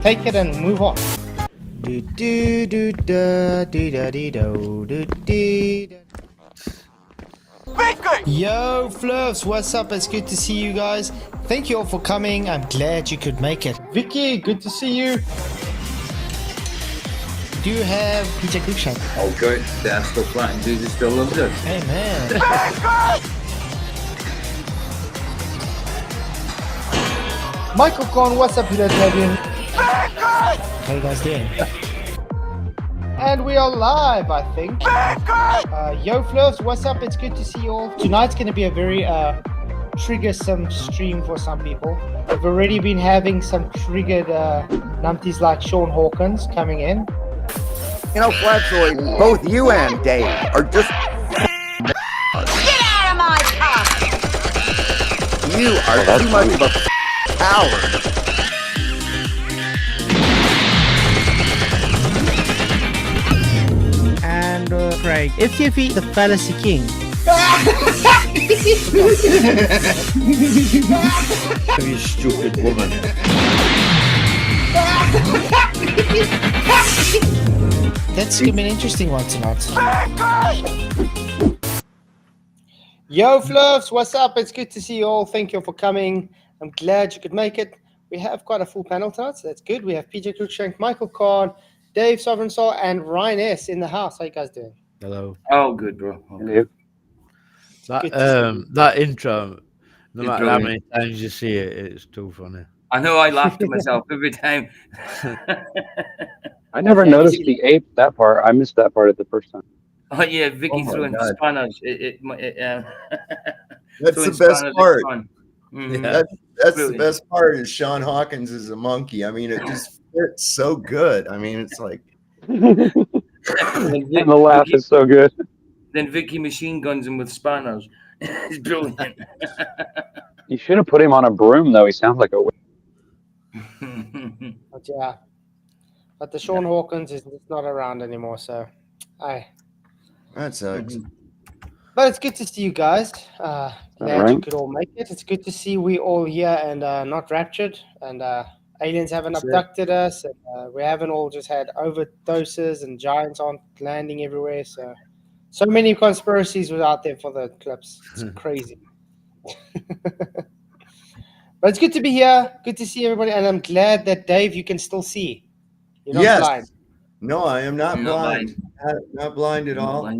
take it and move on. Yo, Fluffs, what's up? It's good to see you guys. Thank you all for coming. I'm glad you could make it. Vicky, good to see you. Do you have PJ Cruikshank? Oh, good. That's still fine. Dude, still loves us. Hey, man. Michael Corn, what's up, Peter Fabian? How you guys doing? And we are live, I think. Yo, Fluffs, what's up? It's good to see you all. Tonight's going to be a very triggersome stream for some people. We've already been having some triggered numpties like Sean Hawkins coming in. You know, Flatzoid, both you and Dave are just... Get out of my car! You are too much of a coward. And Craig, if you beat the fallacy king. You stupid woman. That's gonna be an interesting one tonight. Yo, Fluffs, what's up? It's good to see you all. Thank you for coming. I'm glad you could make it. We have quite a full panel tonight, so that's good. We have PJ Cruikshank, Michael Card, Dave Sovereign Soul, and Ryan S. in the house. How you guys doing? Hello. Oh, good, bro. Okay. That intro, no It's matter how brilliant. many times you see it, it's too funny. I know I laugh to myself every time. I never noticed the ape that part. I missed that part at the first time. Oh, yeah, Vicky Oh my throwing God. spanners. That's throwing the best spanners is part. fun. Mhm. Yeah. That's Brilliant. the best part is Sean Hawkins is a monkey. I mean, it just fits so good. I mean, it's like And And the laugh is so good. Then Vicky machine guns him with spanners. It's brilliant. You should have put him on a broom, though. He sounds like a... But yeah. But the Sean Hawkins is not around anymore, so that sucks. But it's good to see you guys. Glad you right. could all make it. It's good to see we all here and not raptured, and aliens haven't abducted us, and we haven't all just had overdoses, and giants aren't landing everywhere. So many conspiracies were out there for the Eclipse. It's crazy. But it's good to be here. Good to see everybody, and I'm glad that Dave, you can still see. You're not Yes. blind. No, I am not Not blind. Not blind at all.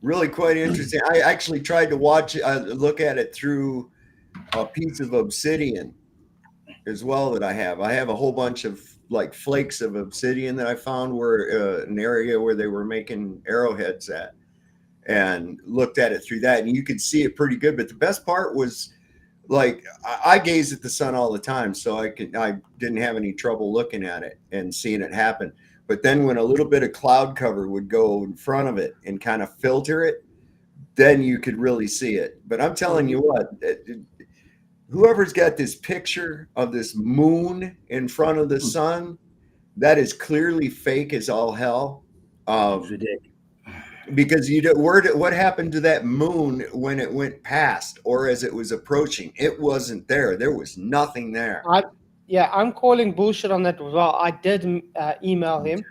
Really quite interesting. I actually tried to look at it through a piece of obsidian as well that I have. I have a whole bunch of like flakes of obsidian that I found were an area where they were making arrowheads at, and looked at it through that, and you could see it pretty good. But the best part was, like, I gaze at the sun all the time, so I didn't have any trouble looking at it and seeing it happen. But then when a little bit of cloud cover would go in front of it and kind of filter it, then you could really see it. But I'm telling you what, whoever's got this picture of this moon in front of the sun, that is clearly fake as all hell. Because what happened to that moon when it went past or as it was approaching? It wasn't there. There was nothing there. I'm calling bullshit on that as well. I did email him.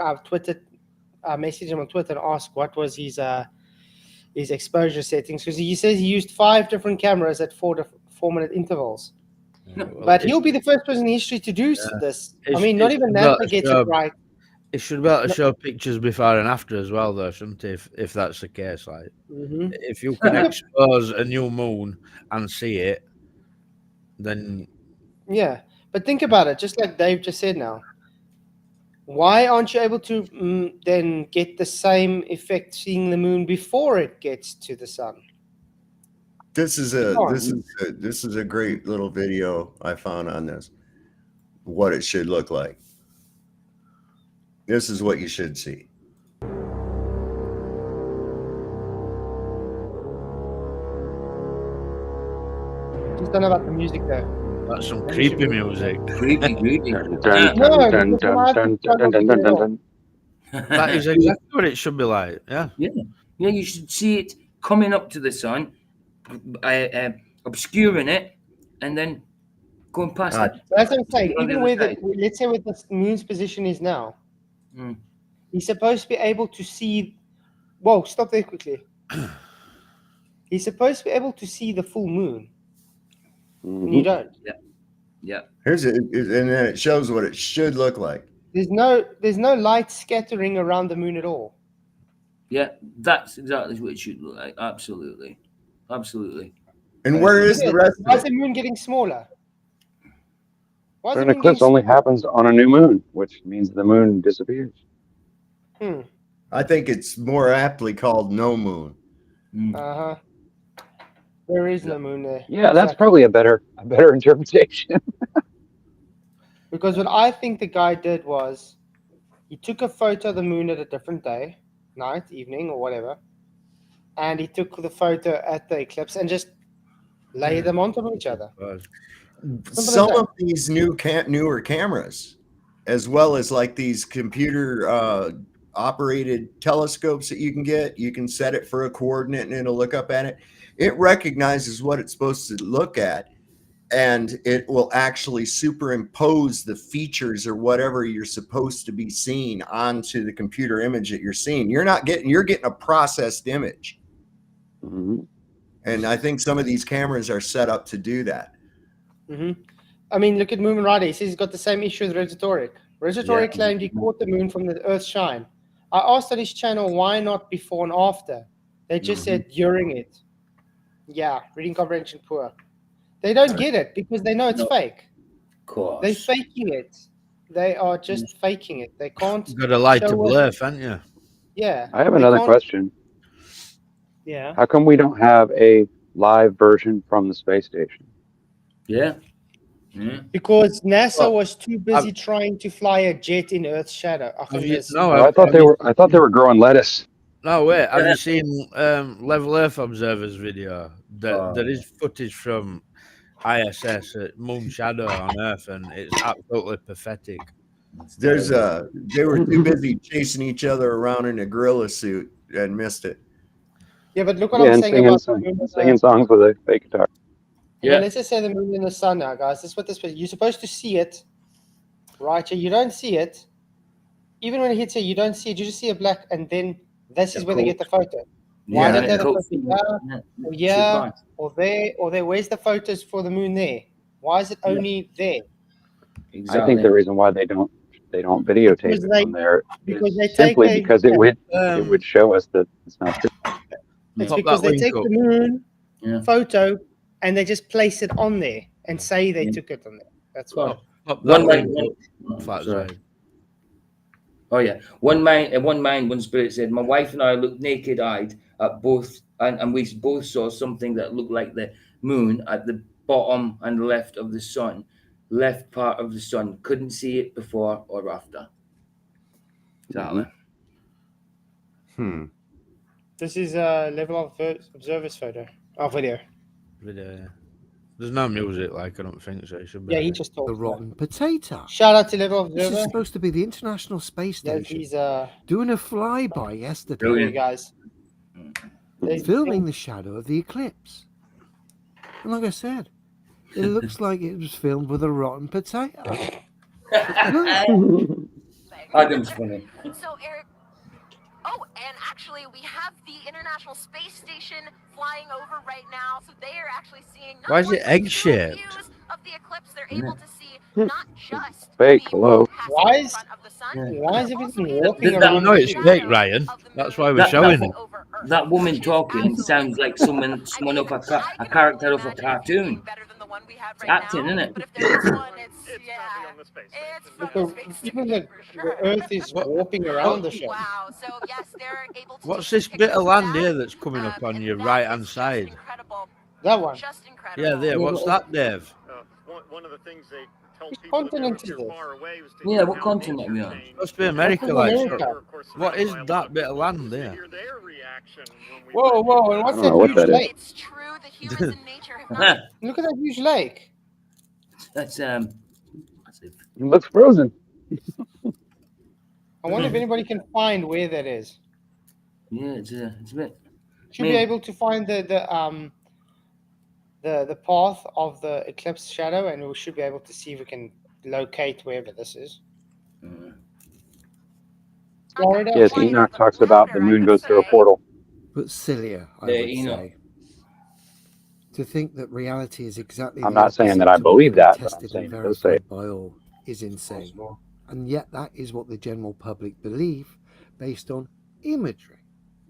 I've messaged him on Twitter and asked what was his exposure settings, because he says he used 5 different cameras at 4-minute intervals. But he'll be the first person in history to do this. I mean, not even NASA gets it right. It should be able to show pictures before and after as well, though, shouldn't it? If that's the case, like if you can expose a new moon and see it, then Yeah, but think about it, just like Dave just said now. Why aren't you able to then get the same effect seeing the moon before it gets to the sun? This is a great little video I found on this. What it should look like. This is what you should see. Just don't know about the music though. that's some creepy music. Creepy. That is exactly what it should be like. Yeah. Yeah, you should see it coming up to the sun, obscuring it, and then going past Ah, it. So that's what I'm saying. On the Even other where the side. let's say where the moon's position is now, Mm. he's supposed to be able to see. Whoa! Stop there quickly. He's supposed to be able to see the full moon, and you don't. Yeah. here's it, and then it shows what it should look like. There's no light scattering around the moon at all. Yeah. That's exactly what it should look like. Absolutely. Absolutely. And where is the rest Why of is it? the moon getting smaller? Why is But the an moon eclipse getting only happens on a new moon, which means the moon disappears. smaller? I think it's more aptly called no moon. Uh huh. There is no moon there. Yeah, that's Exactly. probably a better interpretation. Because what I think the guy did was he took a photo of the moon at a different day, night, evening, or whatever, and he took the photo at the eclipse and just laid them on top of each other. Some that. of these newer cameras, as well as like these computer operated telescopes that you can set it for a coordinate and it'll look up at it. It recognizes what it's supposed to look at, and it will actually superimpose the features or whatever you're supposed to be seeing onto the computer image that you're seeing. You're getting a processed image. Mhm. And I think some of these cameras are set up to do that. Mm-hmm. I mean, look at Moomin Rider. He says he's got the same issue with Regitoric. Regitoric Yeah. claimed he caught the moon from the Earth's shine. I asked on his channel why not before and after. They just said during it. Yeah, reading comprehension poor. They don't get it because they know it's fake. Of course. They're faking it. They are just faking it. They can't. You've got a light to show us- blur, haven't you? Yeah. I have they another can't- question. Yeah. How come we don't have a live version from the space station? Yeah. Yeah. Because NASA Well, was too busy trying to fly a jet in Earth's shadow. I think there's- No, I thought they were growing lettuce. No, wait. Have you seen Level Earth Observer's video? There is footage from ISS at Moon Shadow on Earth, and it's absolutely pathetic. They were too busy chasing each other around in a gorilla suit and missed it. Yeah, but look what Yeah, I'm and saying singing, about singing songs with a fake guitar. Yeah, Yeah. let's just say the moon and the sun now, guys. This is what this you're supposed to see it, right? You don't see it. Even when it hits you, you don't see it. You just see a black, and then this is where they get the photo. Why Yeah, don't they have the cool. photo here, or there? Where's the photos for the moon there? Why is it only there? Exactly. I think the reason why they don't videotape Because it they- from there because is they take simply a- because it would show us that it's not true. It's Pop because that they link take up. the moon Yeah. photo and they just place it on there and say they took it on there. That's why. Pop One that mind, link up, Fat sorry. Zay. Oh yeah, one spirit said, "My wife and I looked naked-eyed at both, and we both saw something that looked like the moon at the bottom and left of the sun, left part of the sun. Couldn't see it before or after." Exactly. This is a level of observer's photo. Oh, video. Video, yeah. There's no music, like, I don't think so. It should be. Yeah, he just talked. The rotten potato. Shout out to level This is observer. supposed to be the International Space Yeah, Station. he's Doing a flyby yesterday, here, guys. filming the shadow of the eclipse. And like I said, it looks like it was filmed with a rotten potato. Adam's funny. So, Eric. Oh, and actually, we have the International Space Station flying over right now. So they are actually seeing. Why is it not egg-shaped? views of the eclipse. They're able to see not just Fake, the hello. moon passing Why in is- front of the sun, Why is but everything also walking That- around? You know the it's ship? fake, Ryan. That's why we're That- showing that- it. over Earth, That woman which is talking sounds like someone of a character of a cartoon. better than the one we have It's right acting, now. isn't it? But if there is one, it's from Look, the the- space even station the, for sure. the Earth is warping around the ship. Wow. So yes, they're able to. What's take this bit of pictures land that, here that's coming up on and your that right-hand is just side? incredible. That one. Just incredible. Yeah, there. What's that, Dave? One of the things they tell Which people to do continent if is you're this? far away was to Yeah, hear what how continent nature are we on? changed. Must be America, That's like. America. So, what is that bit of land To there? hear their reaction when we Whoa, went whoa, into and what's I don't that know what huge that is. lake? It's true. The humans in nature have not. Look at that huge lake. That's It looks frozen. I wonder if anybody can find where that is. yeah, it's a bit. Should be able to find the the path of the eclipse shadow, and we should be able to see if we can locate wherever this is. Florida. Yes, Enoch talks about the moon goes through a portal. But sillier, I Yeah, would Enoch. say. To think that reality is exactly I'm the not saying that opposite I to what believe can be that, but I'm tested saying and it does say verified by all is insane. And yet that is what the general public believe based on imagery.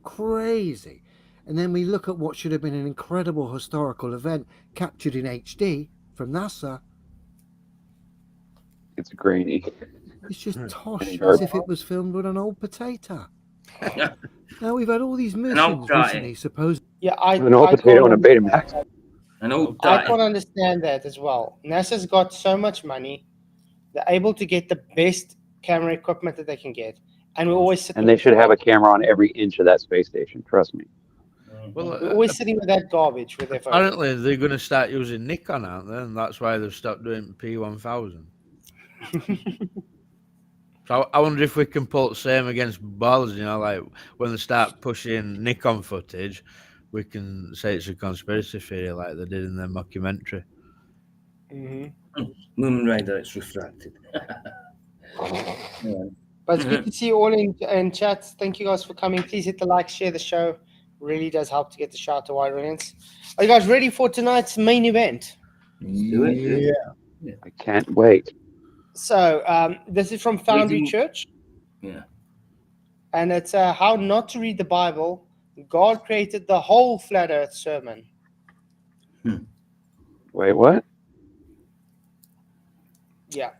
Crazy. And then we look at what should have been an incredible historical event captured in HD from NASA. it's grainy. It's just tosh And as garbage. if it was filmed with an old potato. Now we've had all these old missions guy. recently, supposed. Yeah, An old potato and a Betamax. An old I guy. can't understand that as well. NASA's got so much money; they're able to get the best camera equipment that they can get, and we're always sitting. And they with should have a garbage. camera on every inch of that space station. Trust me. Well, We're always sitting with that garbage with their phones. apparently they're going to start using Nikon, aren't they? And that's why they've stopped doing P1000. So I wonder if we can pull the same against ballers, you know, like when they start pushing Nikon footage, we can say it's a conspiracy theory like they did in their mockumentary. Moon Rider, it's refracted. Yeah. But it's good to see you all in chat. Thank you guys for coming. Please hit the like, share the show. Really does help to get the show out to wide audience. Are you guys ready for tonight's main event? Do it. Yeah. I can't wait. So this is from Foundry Reading- Church, Yeah. and it's how not to read the Bible. God created the whole flat Earth sermon. Wait, what? Yeah.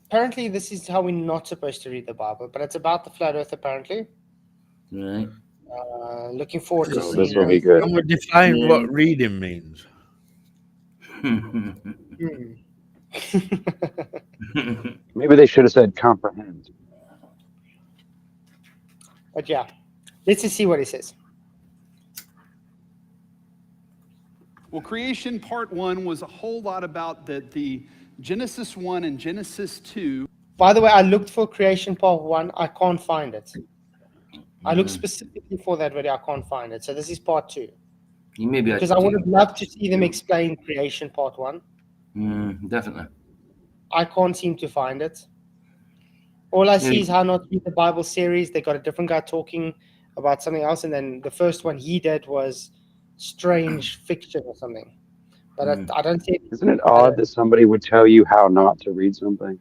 Apparently, this is how we're not supposed to read the Bible, but it's about the flat Earth. Apparently, Right. looking forward to Oh, seeing this will it. be good. Can we define Yeah. what reading means? Maybe they should have said comprehend. But yeah, let's just see what it says. Well, creation part 1 was a whole lot about the Genesis 1 and Genesis 2. By the way, I looked for creation part 1. I can't find it. I looked specifically for that video. I can't find it. So this is part 2. You maybe Because I would have loved to see them explain creation part 1. Definitely. I can't seem to find it. All I see is how not to read the Bible series. They got a different guy talking about something else, and then the first one he did was strange fiction or something. But I don't see. Isn't it odd that somebody would tell you how not to read something?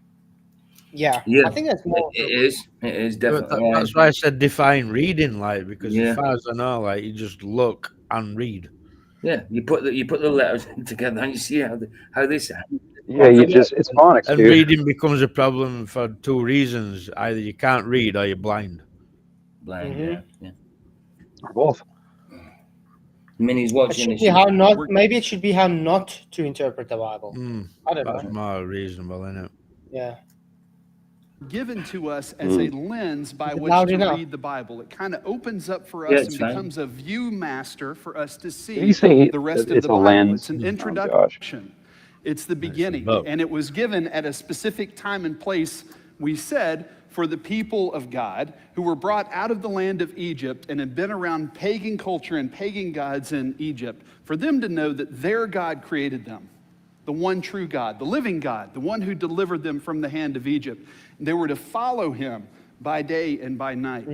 Yeah, Yeah. I think that's more. It is. It is But definitely. that's why I said define reading, like, because Yeah. as far as I know, like, you just look and read. Yeah, you put the letters together and you see how they sound. Yeah, it's phonics, And dude. reading becomes a problem for two reasons: either you can't read or you're blind. Blind, yeah. Or both. Minnie's It watching should it. be how not. Maybe it should be how not to interpret the Bible. I don't That's know. more reasonable, isn't it? Yeah. Given to us as a lens by Is it which loud to enough? read the Bible. It kind of opens up for Yeah, us it's and fine. becomes a view master for us to see Did you say the rest of it's the a Bible. lens? It's an Oh, introduction. It's the beginning. book. And it was given at a specific time and place, we said, for the people of God who were brought out of the land of Egypt and had been around pagan culture and pagan gods in Egypt, for them to know that their God created them. The one true God, the living God, the one who delivered them from the hand of Egypt. And they were to follow him by day and by night.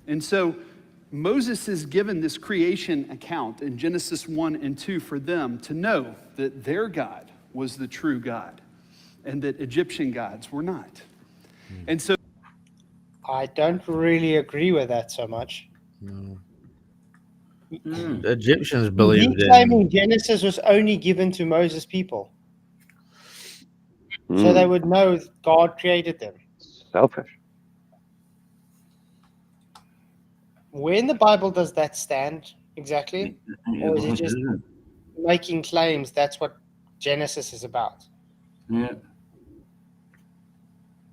And so Moses is given this creation account in Genesis 1 and 2 for them to know that their God was the true God and that Egyptian gods were not. And so I don't really agree with that so much. No. The Egyptians He's believed claiming in. Genesis was only given to Moses' people, so they would know God created them. Selfish. Where in the Bible does that stand exactly? Or is it just making claims that's what Genesis is about? Yeah.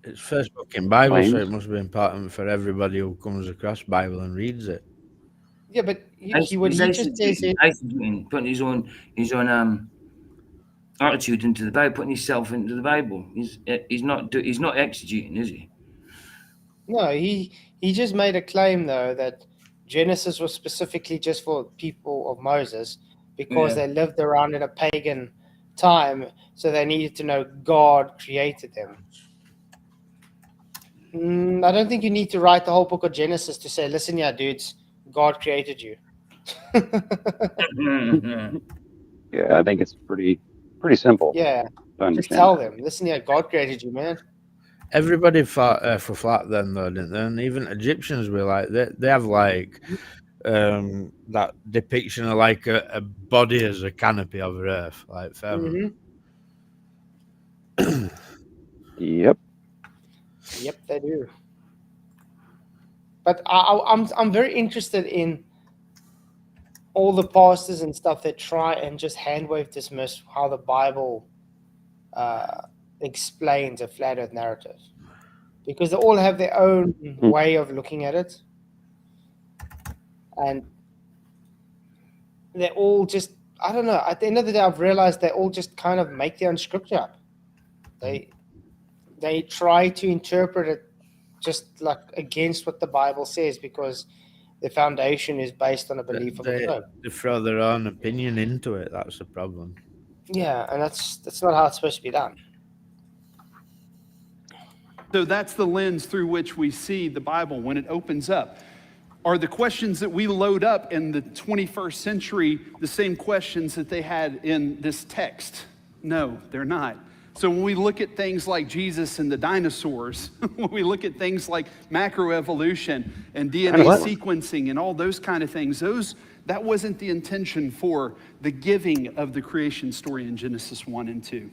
It's first book in Bible, so Claims. it must be important for everybody who comes across Bible and reads it. Yeah, but what he just says is, putting his own attitude into the Bible, putting himself into the Bible. He's not exegeting, is he? no, he just made a claim though that Genesis was specifically just for people of Moses, because they lived around in a pagan time, so they needed to know God created them. I don't think you need to write the whole book of Genesis to say, listen here, dudes, God created you. Yeah, I think it's pretty simple. Yeah, to understand. just tell them, listen here, God created you, man. Everybody fought for flat then, though, didn't they? And even Egyptians were like, they have like that depiction of like a body as a canopy over Earth, like firmament. Yep. Yep, they do. But I'm very interested in all the pastors and stuff that try and just hand wave dismiss how the Bible explains a flat Earth narrative, because they all have their own way of looking at it, and they're all just, I don't know. At the end of the day, I've realized they all just kind of make their own scripture up. They try to interpret it just like against what the Bible says, because the foundation is based on a belief of their own. They throw their own opinion into it. That's the problem. Yeah, and that's not how it's supposed to be done. So that's the lens through which we see the Bible when it opens up. Are the questions that we load up in the 21st century the same questions that they had in this text? No, they're not. So when we look at things like Jesus and the dinosaurs, when we look at things like macroevolution and DNA sequencing and all those kind of things, that wasn't the intention for the giving of the creation story in Genesis 1 and 2.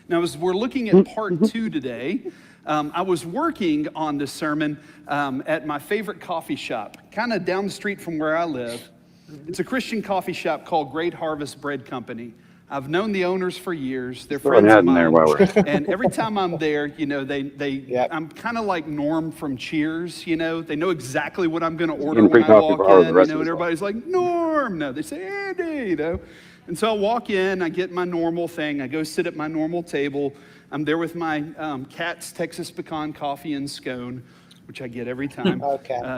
Now, as we're looking at part 2 today, I was working on this sermon at my favorite coffee shop, kind of down the street from where I live. It's a Christian coffee shop called Great Harvest Bread Company. I've known the owners for years. They're friends of mine. And every time I'm there, you know, I'm kind of like Norm from Cheers, you know. They know exactly what I'm going to order when I walk in, you know, and everybody's like, Norm. No, they say, Andy, you know. And so I walk in, I get my normal thing. I go sit at my normal table. I'm there with my Cat's Texas Pecan Coffee and Scone, which I get every time.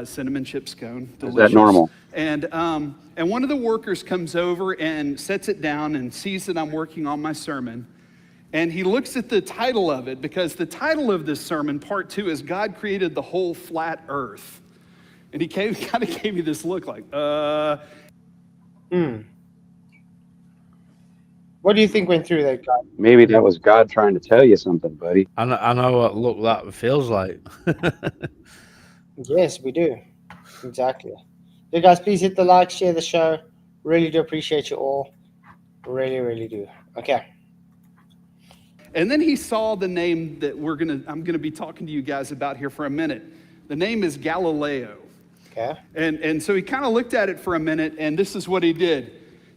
Cinnamon chip scone. Delicious. Is that normal? And one of the workers comes over and sets it down and sees that I'm working on my sermon. And he looks at the title of it, because the title of this sermon, part 2, is God Created the Whole Flat Earth. And he kind of gave me this look like, What do you think went through that guy? Maybe that was God trying to tell you something, buddy. I know what look that feels like. Yes, we do. Exactly. You guys, please hit the like, share the show. Really do appreciate you all. Really, really do. Okay. And then he saw the name that I'm gonna be talking to you guys about here for a minute. The name is Galileo. Okay. And so he kind of looked at it for a minute, and this is what he did.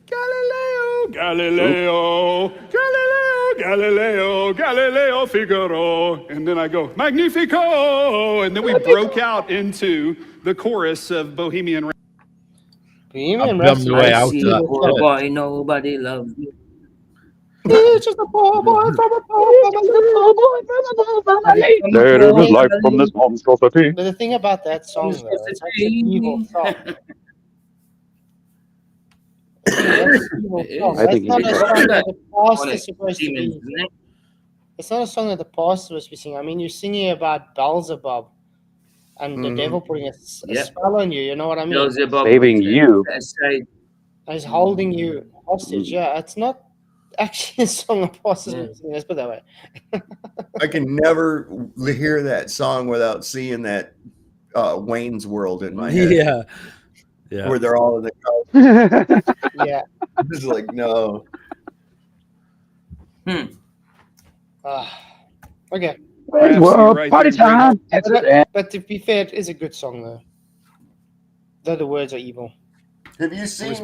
Galileo, Galileo, Galileo, Galileo, Galileo Figaro. And then I go, Magnifico! And then we broke out into the chorus of Bohemian Rhapsody. Bohemian Rhapsody. I see a poor boy, nobody loves me. He's just a poor boy from a poor family. There is life from this monstrosity. But the thing about that song, though, it's such an evil song. It's not a song that the pastor is supposed to be. It's not a song that the pastor was singing. I mean, you're singing about Beelzebub and the devil putting a spell on you. You know what I mean? Beelzebub saving you. And he's holding you hostage. Yeah, it's not actually a song of pastor was singing. Let's put it that way. I can never hear that song without seeing that Wayne's World in my head. Yeah. Where they're all in the car. Yeah. It's like, no. Okay. Well, party time. But to be fair, it is a good song, though. Though the words are evil. Have you seen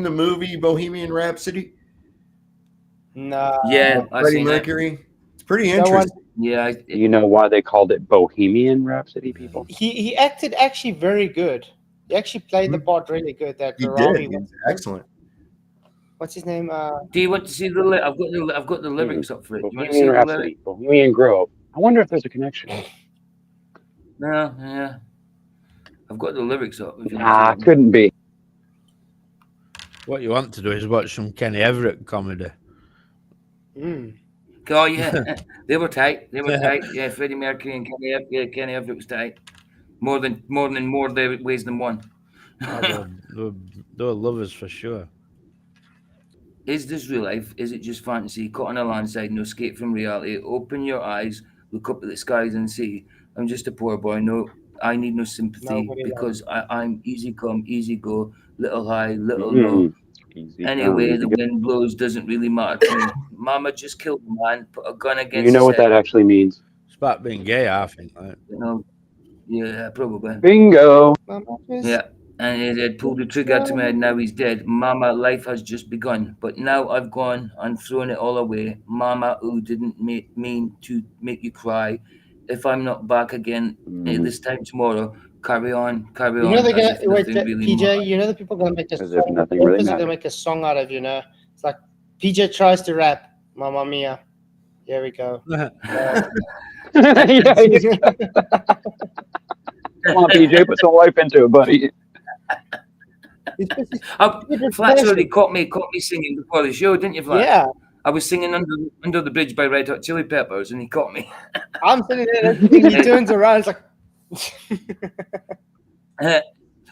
the movie Bohemian Rhapsody? No. Yeah, Freddie Mercury. It's pretty interesting. Yeah. You know why they called it Bohemian Rhapsody, people? He acted actually very good. He actually played the part really good. That He did. He was excellent. What's his name? Do you want to see the? I've got the lyrics up for it. You want to see Bohemian the Rhapsody, lyrics? Bohemian Grove. I wonder if there's a connection. No, yeah. I've got the lyrics up. Couldn't be. What you want to do is watch some Kenny Everett comedy. Oh yeah, they were tight. They were tight. Yeah, Freddie Mercury and Kenny Everett was tight. More ways than one. Oh, they were lovers for sure. Is this real life? Is it just fantasy? Caught on a landslide, no escape from reality. Open your eyes, look up at the skies and see. I'm just a poor boy. No, I need no sympathy Nobody because I'm easy come, easy go, little high, little low. Easy Anyway, come, the easy go. wind blows doesn't really matter to me. Mama just killed a man, put a gun against You know his what head. that actually means? It's about being gay, I think. Like. You know, yeah, probably. Bingo. Yeah, and it had pulled the trigger to me, and now he's dead. Mama, life has just begun, but now I've gone and thrown it all away. Mama, who didn't mean to make you cry. If I'm not back again this time tomorrow, carry on, You know they're as gonna if wait, nothing really PJ. mattered. You know the people gonna make a As if song. nothing really They're gonna mattered. make a song out of you know. It's like PJ tries to rap, Mamma Mia. Here we go. Yeah, he's- Come on, PJ, put some life into it, buddy. Flats already caught me singing before the show, didn't you, Flats? Yeah. I was singing under the Bridge by Red Hot Chili Peppers, and he caught me. I'm sitting there and he turns around. It's like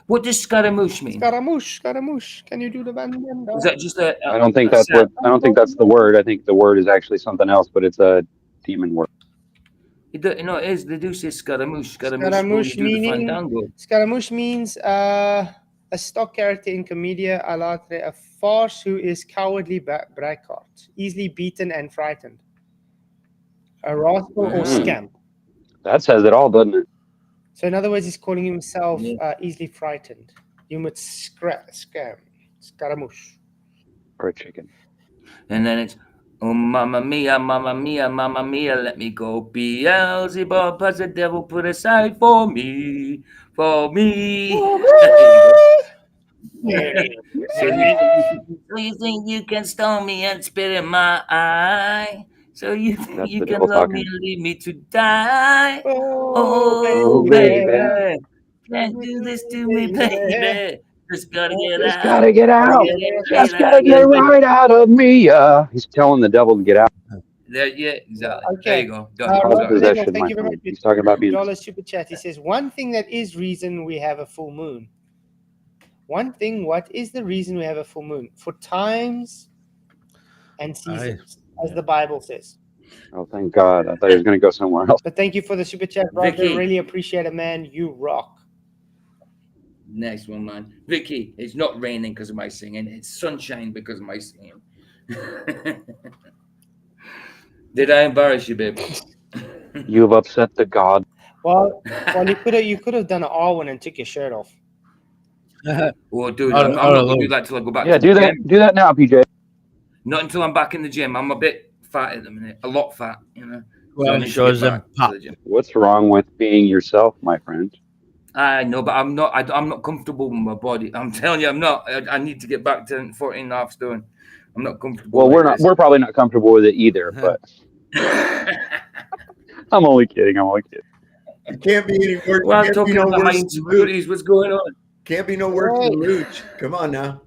what does Scaramouche mean? Scaramouche. Can you do the band? Is that just a I don't think that's sound? what. I don't think that's the word. I think the word is actually something else, but it's a demon word. No, it is. They do say Scaramouche. Scaramouche do the meaning fandango. Scaramouche means a stock character in commedia all'arte, a farce who is cowardly braggart, easily beaten and frightened. A rascal or scamp. That says it all, doesn't it? So in other words, he's calling himself easily frightened. You must scam. Scaramouche. Or a chicken. And then it's, oh, mamma mia, mamma mia, mamma mia, let me go. Beelzebub has the devil put aside for me. So you think you can stone me and spit in my eye? So you think That's you the can devil love me talking. and leave me to die? Oh, baby. Can't do this to me, baby. Just gotta get Just out. gotta get out. Just gotta get right out of me. He's telling the devil to get out. There, yeah, exactly. Okay. There you go. Done. Cause Sorry. possession, Thank my you very friend. much. He's talking about being. $1 super chat. He says, one thing that is reason we have a full moon. One thing, what is the reason we have a full moon? For times and seasons, as the Bible says. Oh, thank God. I thought he was going to go somewhere else. But thank you for the super chat, Roger. Vicky. Really appreciate it, man. You rock. Next one, man. Vicky, it's not raining because of my singing. It's sunshine because of my singing. Did I embarrass you, babe? You've upset the God. Well, you could have done an R1 and took your shirt off. Oh, dude, I I'm don't not going know. to do that till I go back. Yeah, to the do that. gym. Do that now, PJ. Not until I'm back in the gym. I'm a bit fat at the minute. A lot fat, you know. Well, I it need to shows get them back to pop. the gym. What's wrong with being yourself, my friend? I know, but I'm not. I'm not comfortable with my body. I'm telling you, I'm not. I need to get back to 14 and a half stone. I'm not comfortable. Well, like we're not. this. We're probably not comfortable with it either. But I'm only kidding. I'm only kidding. It can't be any worse. Well, I'm Can't be talking no about my worse than insecurities. What's going on? Can't be no worse than Luch. Come on now.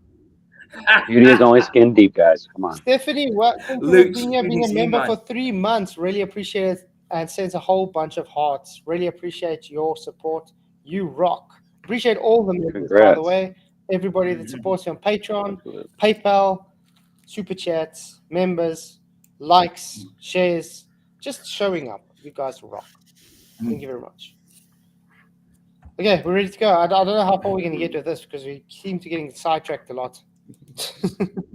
Beauty is only skin deep, guys. Come on. Stephanie, welcome to Luke, being a easy, member man. for 3 months. Really appreciate it. And sends a whole bunch of hearts. Really appreciate your support. You rock. Appreciate all the members, by the Congrats. way. Everybody that supports you on Patreon, Absolutely. PayPal, Super Chats, members, likes, shares, just showing up. You guys rock. Thank you very much. Okay, we're ready to go. I don't know how far we're going to get with this because we seem to getting sidetracked a lot.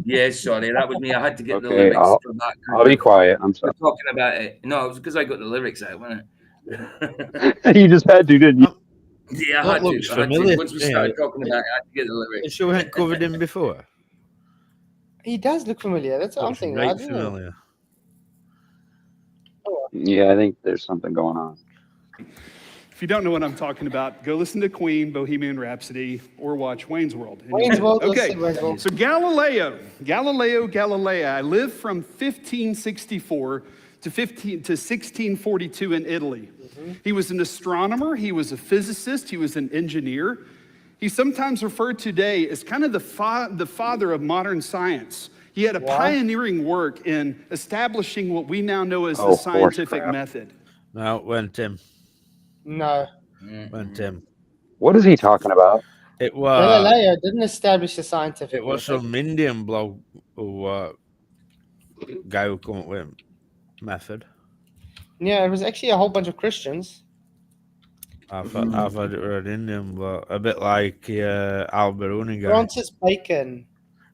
Yeah, sorry, that was me. I had to get the Okay, lyrics I'll for that. I'll be quiet. I'm We're sorry. talking about it. No, it was because I got the lyrics out, wasn't it? You just had to, didn't you? Yeah, I That had looks to. I had familiar to. Once we to me. started talking about it, I had to get the You lyrics. sure we hadn't covered him before? He does look familiar. That's what I'm Looks thinking. right I don't know. familiar. Yeah, I think there's something going on. If you don't know what I'm talking about, go listen to Queen, Bohemian Rhapsody, or watch Wayne's World. Wayne's World, let's Okay, see Wayne's World. so Galileo. I lived from 1564 to 1642 in Italy. He was an astronomer, he was a physicist, he was an engineer. He's sometimes referred today as kind of the father of modern science. He had a pioneering work in establishing what we now know as the scientific method. No, when Tim. No. When Tim. What is he talking about? It was Galileo didn't establish the scientific it was method. some Indian bloke who guy who come up with method. Yeah, it was actually a whole bunch of Christians. I've heard it were an Indian bloke, a bit like Al-Biruni guy. Francis Bacon.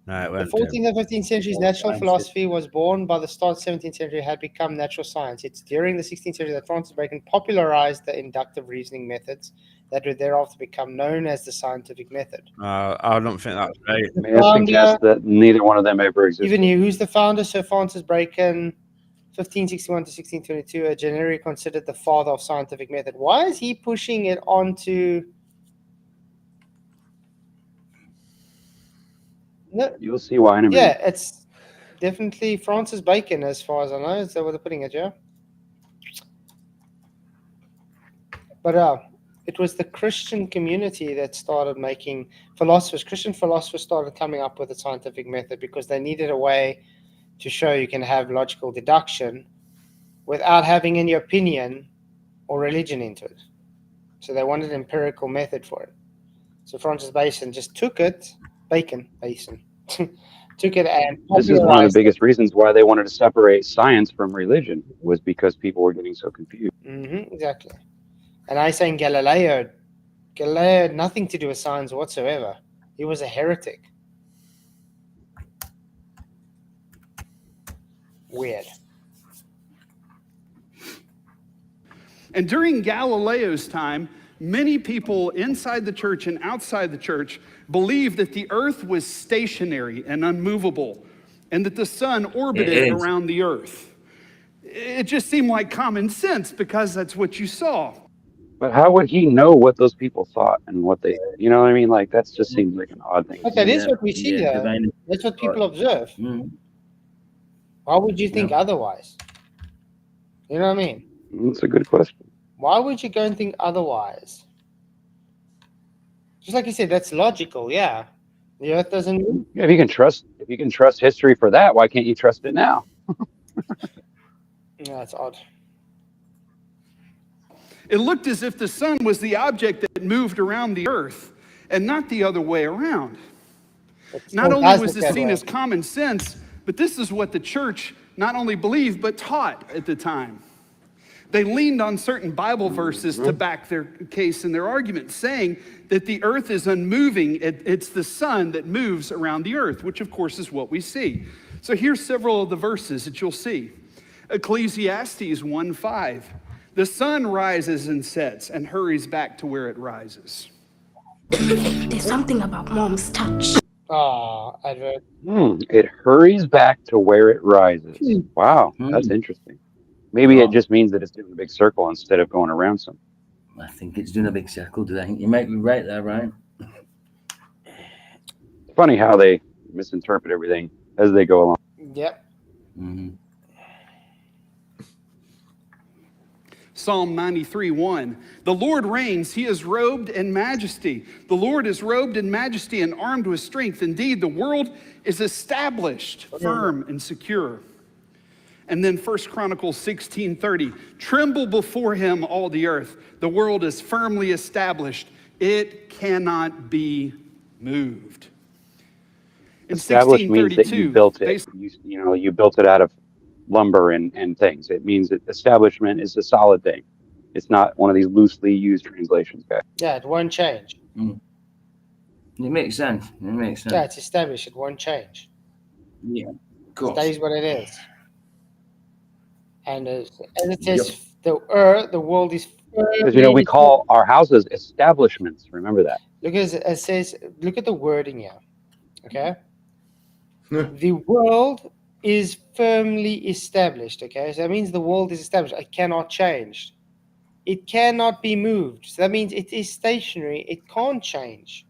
No, it The went 14th Tim. and 15th centuries, natural philosophy was born. By the start of the 17th century, had become natural science. It's during the 16th century that Francis Bacon popularized the inductive reasoning methods that would thereafter become known as the scientific method. I don't think that's right. May I suggest that neither one of them ever existed? Even he, who's the founder? Sir Francis Bacon, 1561 to 1622, a generally considered the father of scientific method. Why is he pushing it onto? No, You'll see why in a minute. yeah, it's definitely Francis Bacon, as far as I know. Is that what they're putting it, yeah? But it was the Christian community that started making philosophers. Christian philosophers started coming up with the scientific method because they needed a way to show you can have logical deduction without having any opinion or religion into it. So they wanted an empirical method for it. So Francis Bacon just took it, took it and This is one of the biggest reasons why they wanted to separate science from religion, was because people were getting so confused. Exactly. And I saying Galileo had nothing to do with science whatsoever. He was a heretic. Weird. And during Galileo's time, many people inside the church and outside the church believed that the earth was stationary and unmovable, and that the sun orbited around the earth. It just seemed like common sense because that's what you saw. But how would he know what those people thought and what they, you know what I mean? Like, that just seems like an odd thing. But that is what we see there. That's what people observe. Why would you think otherwise? You know what I mean? That's a good question. Why would you go and think otherwise? Just like you said, that's logical, yeah. The earth doesn't move. Yeah, if you can trust history for that, why can't you trust it now? Yeah, that's odd. It looked as if the sun was the object that moved around the earth and not the other way around. Not only was this seen as common sense, but this is what the church not only believed, but taught at the time. They leaned on certain Bible verses to back their case and their argument, saying that the earth is unmoving. It's the sun that moves around the earth, which of course is what we see. So here's several of the verses that you'll see. Ecclesiastes 1:5. The sun rises and sets and hurries back to where it rises. There's something about mom's touch. Advert. It hurries back to where it rises. Wow, that's interesting. Maybe it just means that it's doing a big circle instead of going around something. I think it's doing a big circle. I think you might be right there, Ryan. It's funny how they misinterpret everything as they go along. Yep. Psalm 93:1. The Lord reigns, he is robed in majesty. The Lord is robed in majesty and armed with strength. Indeed, the world is established, firm and secure. And then 1 Chronicles 16:30. Tremble before him, all the earth. The world is firmly established. It cannot be moved. In Established means that 1632, you built it. You built it out of lumber and things. It means that establishment is a solid thing. It's not one of these loosely used translations, guys. Yeah, it won't change. It makes sense. Yeah, it's established. It won't change. Yeah, of course. It stays what it is. And as it says, the world is. Because we call our houses establishments. Remember that. Look at it says. Look at the wording here. Okay. The world is firmly established. Okay, so that means the world is established. It cannot change. It cannot be moved. So that means it is stationary. It can't change.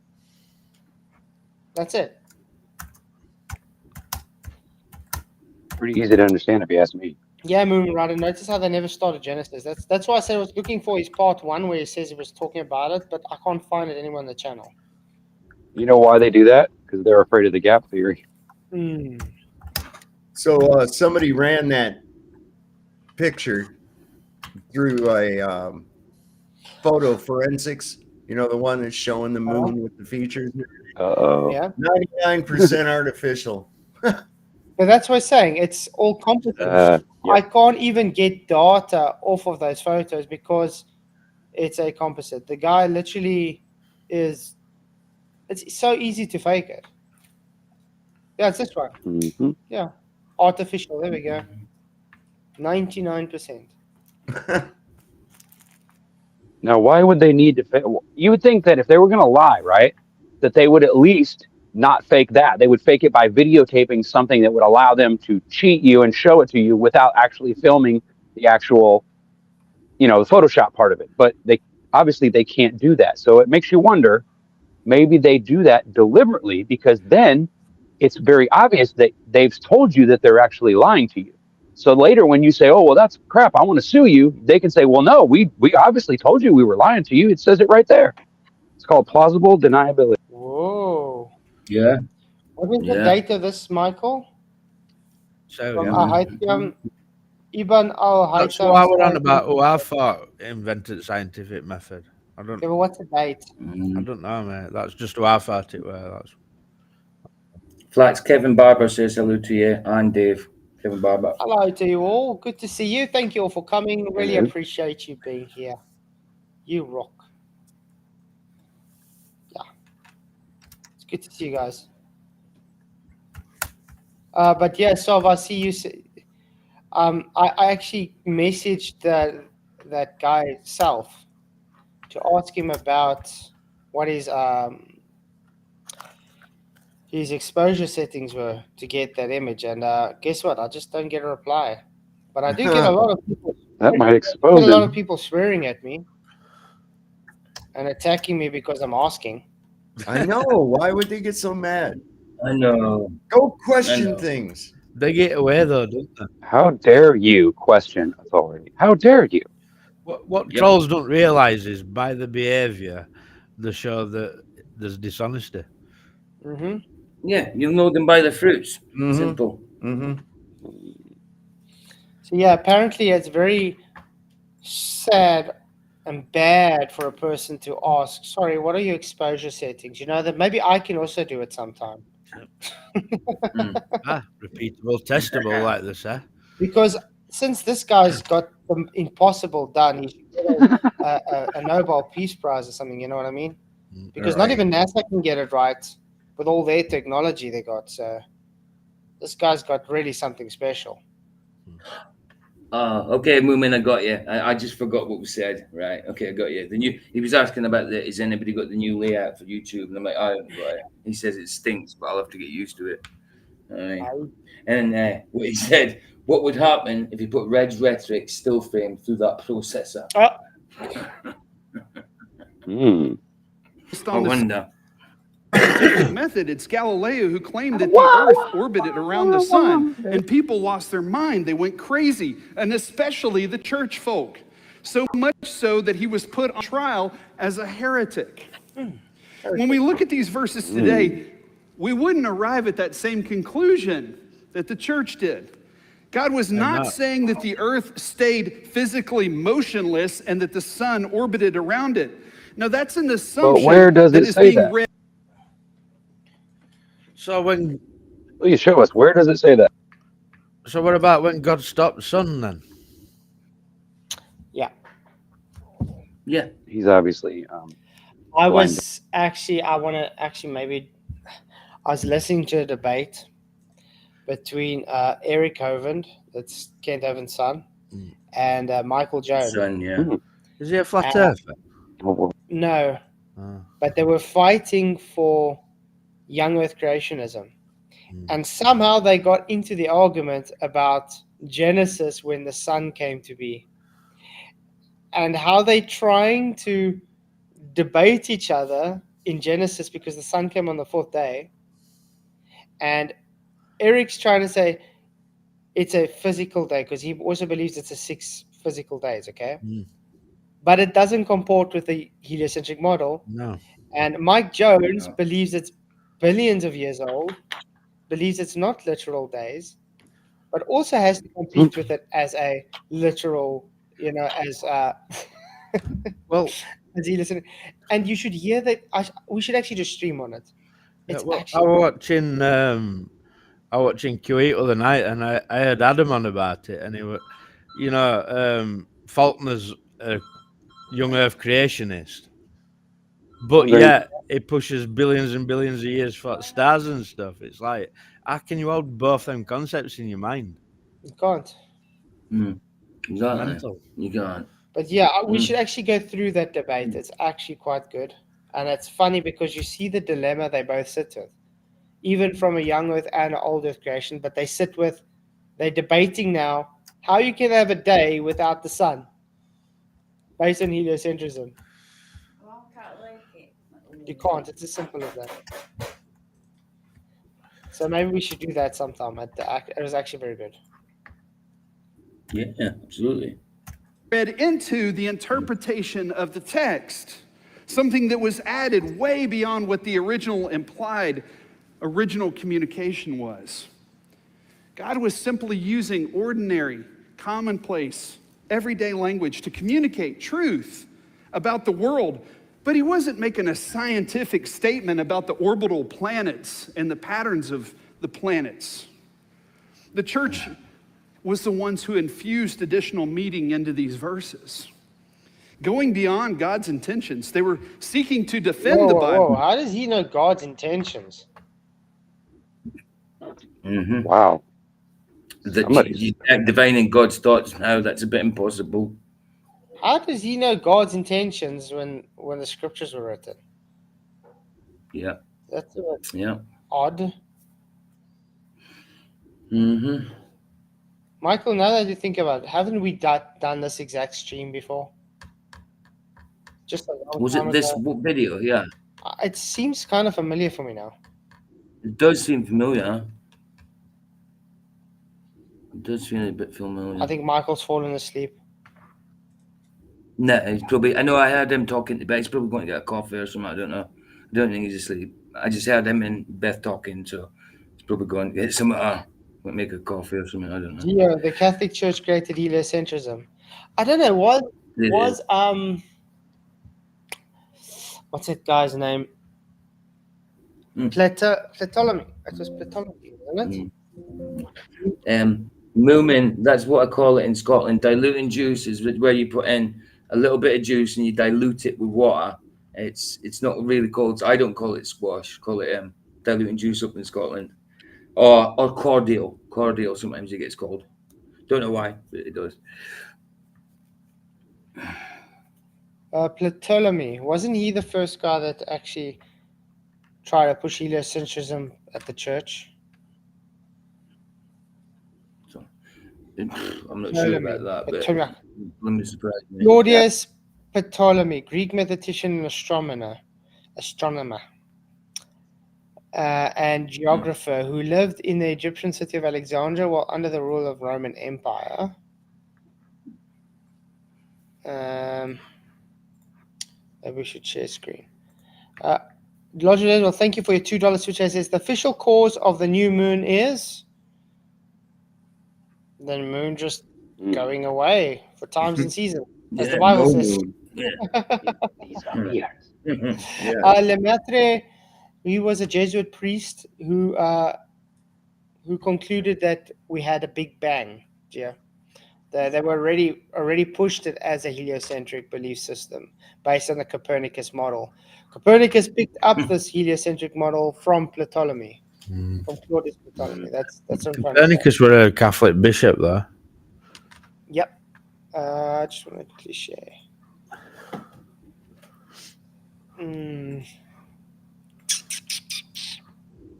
That's it. Pretty easy to understand if you ask me. Yeah, Moon Rider. Notice how they never started Genesis. That's why I said I was looking for his part 1 where he says he was talking about it, but I can't find it anywhere on the channel. You know why they do that? Because they're afraid of the gap theory. So somebody ran that picture through a photo forensics. You know, the one that's showing the moon with the features. Uh-oh. Yeah. 99% artificial. But that's what I'm saying. It's all composite. Yeah. I can't even get data off of those photos because it's a composite. The guy literally is. It's so easy to fake it. Yeah, it's this one. Mhm. Yeah, artificial. There we go. 99%. Now, why would they need to? You would think that if they were going to lie, right, that they would at least not fake that. They would fake it by videotaping something that would allow them to cheat you and show it to you without actually filming the actual, the Photoshop part of it. But they obviously they can't do that. So it makes you wonder, maybe they do that deliberately because then it's very obvious that they've told you that they're actually lying to you. So later when you say, oh, well, that's crap, I want to sue you, they can say, well, no, we obviously told you we were lying to you. It says it right there. It's called plausible deniability. Whoa. Yeah. What is the date of this, Michael? So, From yeah. Ibn al-Haytham. That's what I was on about. Oh, I thought invented scientific method. I don't. Yeah, but what's the date? I don't know, mate. That's just who I thought it were. That's. Flax, Kevin Barber says hello to you, and Dave. Kevin Barber. Hello to you all. Good to see you. Thank you all for coming. Really Hello. appreciate you being here. You rock. Yeah. It's good to see you guys. But yeah, so I see you. I actually messaged that guy Self to ask him about what his exposure settings were to get that image, and guess what? I just don't get a reply. But I do get a lot of people. That might expose a lot him. of people swearing at me and attacking me because I'm asking. I know. Why would they get so mad? I know. Go question things. They get away though, don't they? How dare you question authority? How dare you? What trolls don't realise is by the behaviour, they show that there's dishonesty. Mm-hmm. Yeah, you know them by the fruits. Simple. Mm-hmm. So yeah, apparently it's very sad and bad for a person to ask, sorry, what are your exposure settings? You know, that maybe I can also do it sometime. Repeatable, testable, like this, eh? Because since this guy's got the impossible done, he should get a Nobel Peace Prize or something, you know what I mean? Because not even NASA can get it right with all their technology they got. So this guy's got really something special. Okay, Moomin, I got you. I just forgot what was said. Right. Okay, I got you. He was asking about is anybody got the new layout for YouTube? And I'm like, I haven't got it. He says it stinks, but I'll have to get used to it. All right. And what he said, what would happen if you put Red's rhetoric still frame through that processor? I wonder. Method. It's Galileo who claimed that the Earth orbited around the sun, and people lost their mind. They went crazy, and especially the church folk. So much so that he was put on trial as a heretic. When we look at these verses today, we wouldn't arrive at that same conclusion that the church did. God was not saying that the Earth stayed physically motionless and that the sun orbited around it. Now that's an assumption. But where does it say that? Read. So when please show us, where does it say that? So what about when God stopped the sun then? Yeah. Yeah. He's obviously I was actually I was listening to a debate between Eric Hovind, that's Kent Hovind's son, and Michael Jones. Son, yeah. Is he a flat earther? No. But they were fighting for young earth creationism. And somehow they got into the argument about Genesis when the sun came to be. And how they trying to debate each other in Genesis because the sun came on the fourth day. And Eric's trying to say it's a physical day because he also believes it's a 6 physical days, okay? But it doesn't comport with the heliocentric model. No. And Mike Jones believes it's billions of years old, believes it's not literal days, but also has to compete with it as a literal, as Well, as he listen. And you should hear that. We should actually just stream on it. It's I actually was watching Q8 other night, and I heard Adam on about it, and he was, Faulkner's a young Earth creationist, but yet it pushes billions and billions of years for stars and stuff. It's like, how can you hold both them concepts in your mind? you can't. Exactly. Mental. You can't. But yeah, we should actually go through that debate. It's actually quite good. And it's funny because you see the dilemma they both sit with, even from a young Earth and an old Earth creation. But they're debating now how you can have a day without the sun based on heliocentrism. You can't. It's as simple as that. So maybe we should do that sometime. It was actually very good. Yeah, absolutely. Read into the interpretation of the text, something that was added way beyond what the original communication was. God was simply using ordinary, commonplace, everyday language to communicate truth about the world, but he wasn't making a scientific statement about the orbital planets and the patterns of the planets. The church was the ones who infused additional meaning into these verses. Going beyond God's intentions, they were seeking to defend the Bible. Whoa, how does he know God's intentions? Wow. That you divining God's thoughts now, that's a bit impossible. How does he know God's intentions when the scriptures were written? Yeah. That's a bit odd. Michael, now that you think about it, haven't we done this exact stream before? Just a long time this ago. video? Yeah. It seems kind of familiar for me now. It does seem familiar. It does feel a bit familiar. I think Michael's fallen asleep. No, he's probably. I know I heard him talking to Beth. He's probably going to get a coffee or something. I don't know. I don't think he's asleep. I just heard him and Beth talking, so he's probably going to get something. Make a coffee or something. I don't know. Yeah, the Catholic Church created heliocentrism. I don't know what's that guy's name? Ptolemy. It was Ptolemy, isn't it? Moomin, that's what I call it in Scotland. Diluting juice is where you put in a little bit of juice and you dilute it with water. It's not really called. I don't call it squash. Call it diluting juice up in Scotland, or cordial. Cordial sometimes it gets called. Don't know why, but it does. Ptolemy, wasn't he the first guy that actually tried to push heliocentrism at the church? I'm not sure about that, but I'm surprised. Claudius Ptolemy, Greek mathematician and astronomer, and geographer who lived in the Egyptian city of Alexandria while under the rule of Roman Empire. Maybe we should share screen. Well, thank you for your $2 switch. It says the official cause of the new moon is the moon just going away for times and seasons, as the Bible says. Lemaitre, he was a Jesuit priest who concluded that we had a Big Bang. Yeah, they were already pushed it as a heliocentric belief system based on the Copernicus model. Copernicus picked up this heliocentric model from Ptolemy. From Claudius Ptolemy. That's Copernicus were a Catholic bishop, though. Yep. I just want to quickly share.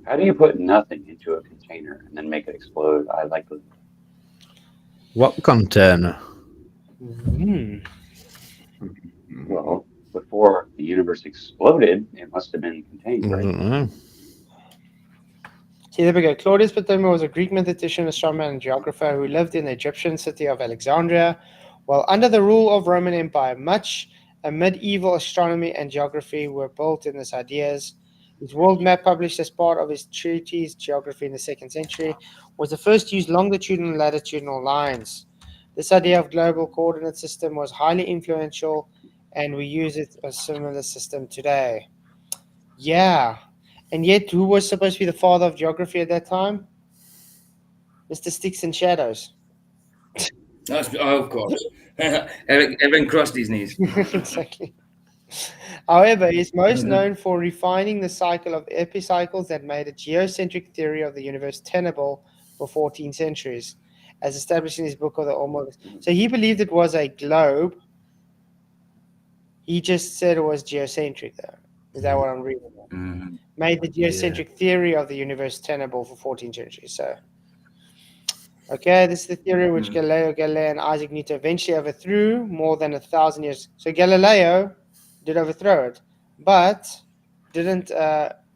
How do you put nothing into a container and then make it explode? I like the. What container? Well, before the universe exploded, it must have been contained, right? I don't know. See, there we go. Claudius Ptolemy was a Greek mathematician, astronomer, and geographer who lived in the Egyptian city of Alexandria while under the rule of Roman Empire. Much of medieval astronomy and geography were built in his ideas. His world map, published as part of his treatise Geography in the 2nd century, was the first to use longitudinal and latitudinal lines. This idea of global coordinate system was highly influential, and we use it a similar system today. Yeah, and yet who was supposed to be the father of geography at that time? Mr. Sticks and Shadows. Of course. Everyone crossed his knees. Exactly. However, he is most known for refining the cycle of epicycles that made a geocentric theory of the universe tenable for 14 centuries, as established in his book of the Almost. So he believed it was a globe. He just said it was geocentric, though. Is that what I'm reading? Made the geocentric theory of the universe tenable for 14 centuries. So, okay, this is the theory which Galileo Galilei and Isaac Newton eventually overthrew more than 1,000 years. So Galileo did overthrow it, but didn't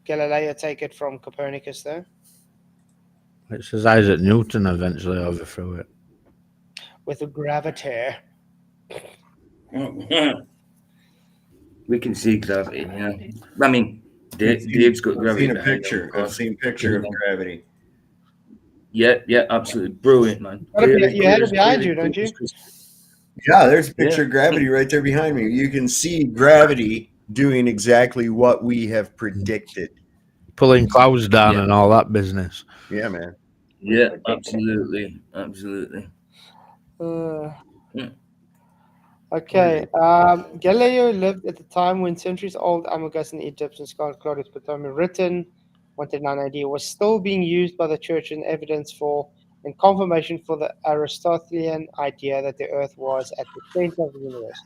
Galileo take it from Copernicus, though? It says Isaac Newton eventually overthrew it. With a gravity. We can see gravity, yeah. I mean, Dave's got gravity. I've seen a picture of gravity. Yeah, absolutely brilliant, man. You had it behind you, don't you? Yeah, there's a picture of gravity right there behind me. You can see gravity doing exactly what we have predicted. Pulling clouds down and all that business. Yeah, man. Yeah, absolutely. Okay. Galileo lived at the time when centuries-old Amogus in Egypt and Scholar Claudius Ptolemy, written 139 AD, was still being used by the church as evidence for and confirmation for the Aristotelian idea that the Earth was at the center of the universe.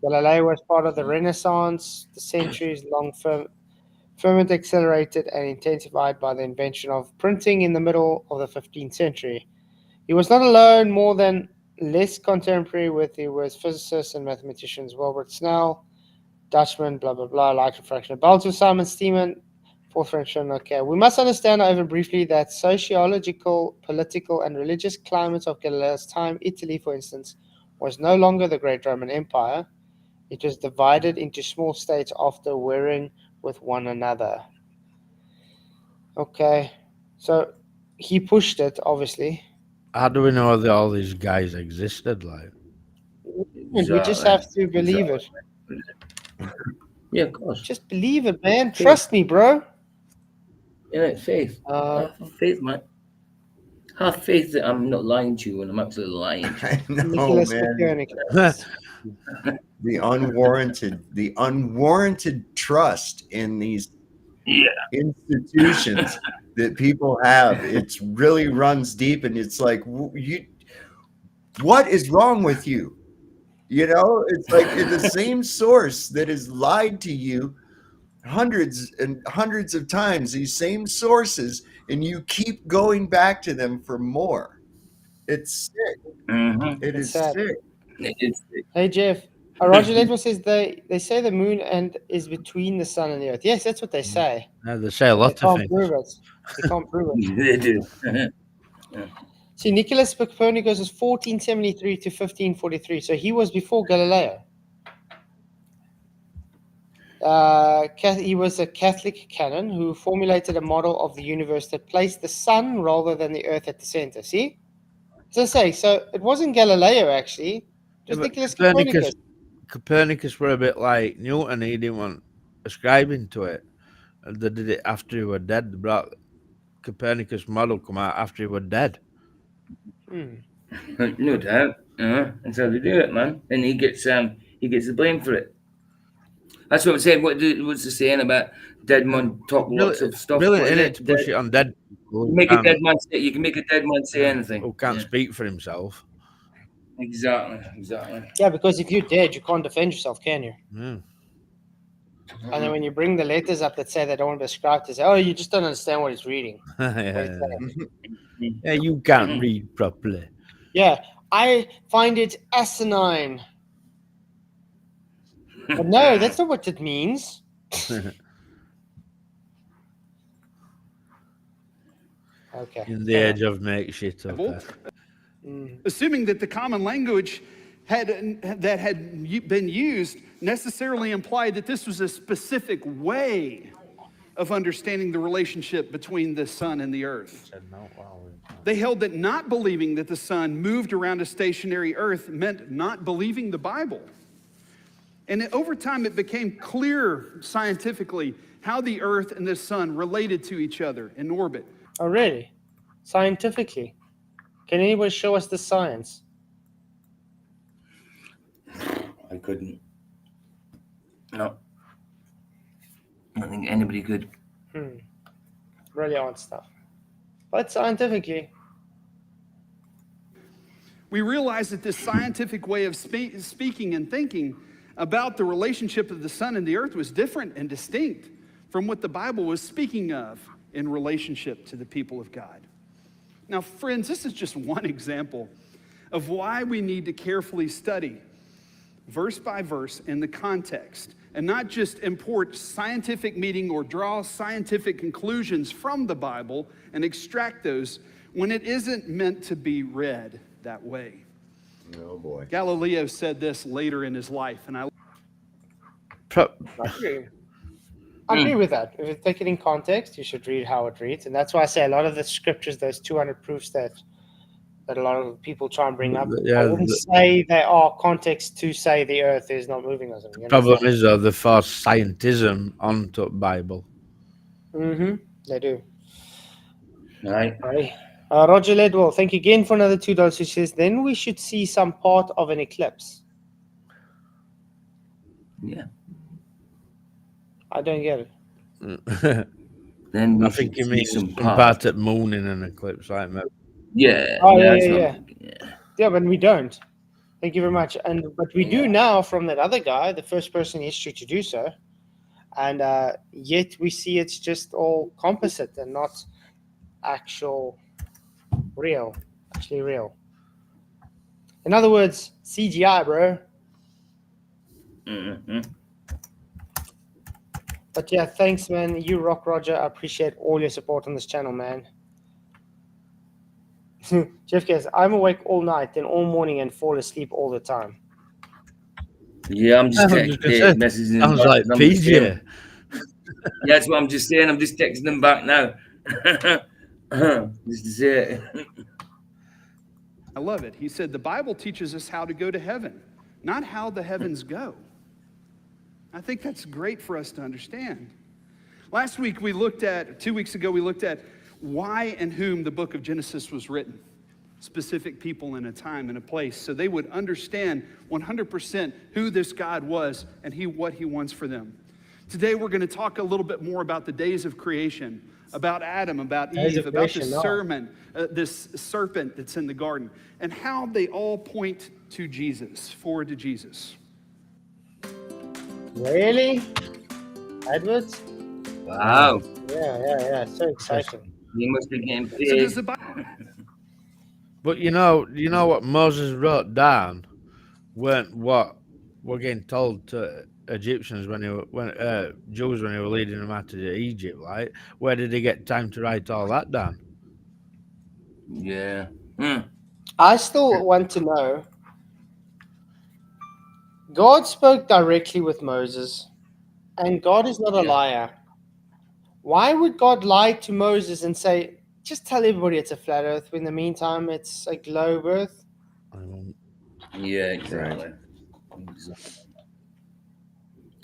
Galileo was part of the Renaissance, the centuries-long ferment accelerated and intensified by the invention of printing in the middle of the 15th century. He was not alone. More than less contemporary with he was physicists and mathematicians Wilbert Snell, Dutchman, blah blah blah, light refraction of Baltus, Simon Steeman, fourth Frenchman. Okay, we must understand over briefly that sociological, political, and religious climates of Galileo's time, Italy, for instance, was no longer the great Roman Empire. It was divided into small states after warring with one another. Okay, so he pushed it, obviously. How do we know that all these guys existed? Like, we just have to believe it. Yeah, of course. Just believe it, man. Trust me, bro. Yeah, faith. Faith, man. Have faith that I'm not lying to you when I'm actually lying. No, man. The unwarranted trust in these institutions that people have, it really runs deep, and it's like, what is wrong with you? You know, it's like the same source that has lied to you hundreds and hundreds of times, these same sources, and you keep going back to them for more. It's sick. It's sad. sick. Hey, Jeff. Roger Letwell says they say the moon is between the sun and the earth. Yes, that's what they say. Yeah, they say a lot of things. They can't prove it. They do. See, Nicholas Copernicus was 1473 to 1543, so he was before Galileo. He was a Catholic canon who formulated a model of the universe that placed the sun rather than the earth at the center. See? As I say, so it wasn't Galileo, actually. It was Nicholas Copernicus. Copernicus were a bit like Newton. He didn't want ascribing to it. They did it after he was dead. They brought Copernicus' model come out after he was dead. No doubt. That's how they do it, man. And he gets the blame for it. That's what I'm saying. What's the saying about dead man talk lots of stuff? Really, in it to push it on dead people. You can make a dead man say anything. Who can't speak for himself. Exactly. Yeah, because if you're dead, you can't defend yourself, can you? Yeah. And then when you bring the letters up that say they don't want to be ascribed to, say, oh, you just don't understand what he's reading. Yeah, you can't read properly. Yeah, I find it asinine. But no, that's not what it means. Okay. In the age of make shit up. Assuming that the common language had been used necessarily implied that this was a specific way of understanding the relationship between the sun and the earth. They held that not believing that the sun moved around a stationary earth meant not believing the Bible. And over time, it became clear scientifically how the earth and the sun related to each other in orbit. Oh, really? Scientifically? Can anybody show us the science? I couldn't. No. I don't think anybody could. Brilliant stuff. But scientifically. We realize that this scientific way of speaking and thinking about the relationship of the sun and the earth was different and distinct from what the Bible was speaking of in relationship to the people of God. Now, friends, this is just one example of why we need to carefully study verse by verse in the context and not just import scientific meaning or draw scientific conclusions from the Bible and extract those when it isn't meant to be read that way. Oh boy. Galileo said this later in his life, and I agree with that. If you take it in context, you should read how it reads. And that's why I say a lot of the scriptures, those 200 proofs that a lot of people try and bring up, I wouldn't say they are context to say the earth is not moving or something. The problem is, though, they force scientism onto the Bible. They do. Right. Roger Ledwell, thank you again for another $2. Who says, then we should see some part of an eclipse. Yeah. I don't get it. Then I think you mean some part at moon in an eclipse, right, mate? Yeah. Oh, yeah, but we don't. Thank you very much. But we do now from that other guy, the first person in history to do so. And yet we see it's just all composite and not actually real. In other words, CGI, bro. But yeah, thanks, man. You rock, Roger. I appreciate all your support on this channel, man. Jeff goes, I'm awake all night, then all morning, and fall asleep all the time. Yeah, I'm just texting messages. Sounds like PJ. Yeah, that's what I'm just saying. I'm just texting them back now. Just to say it. I love it. He said, the Bible teaches us how to go to heaven, not how the heavens go. I think that's great for us to understand. Last week, 2 weeks ago, we looked at why and whom the book of Genesis was written. Specific people in a time and a place, so they would understand 100% who this God was and what he wants for them. Today, we're going to talk a little bit more about the days of creation, about Adam, about Eve, about this serpent that's in the garden, and how they all point to Jesus, forward to Jesus. Really? Edwards? Wow. Yeah. So exciting. You must be getting paid. But you know what Moses wrote down weren't what we're getting told to Egyptians Jews when they were leading them out to Egypt, right? Where did they get time to write all that down? Yeah. I still want to know. God spoke directly with Moses, and God is not a liar. Why would God lie to Moses and say, just tell everybody it's a flat earth, when in the meantime it's a globe earth? Yeah, exactly.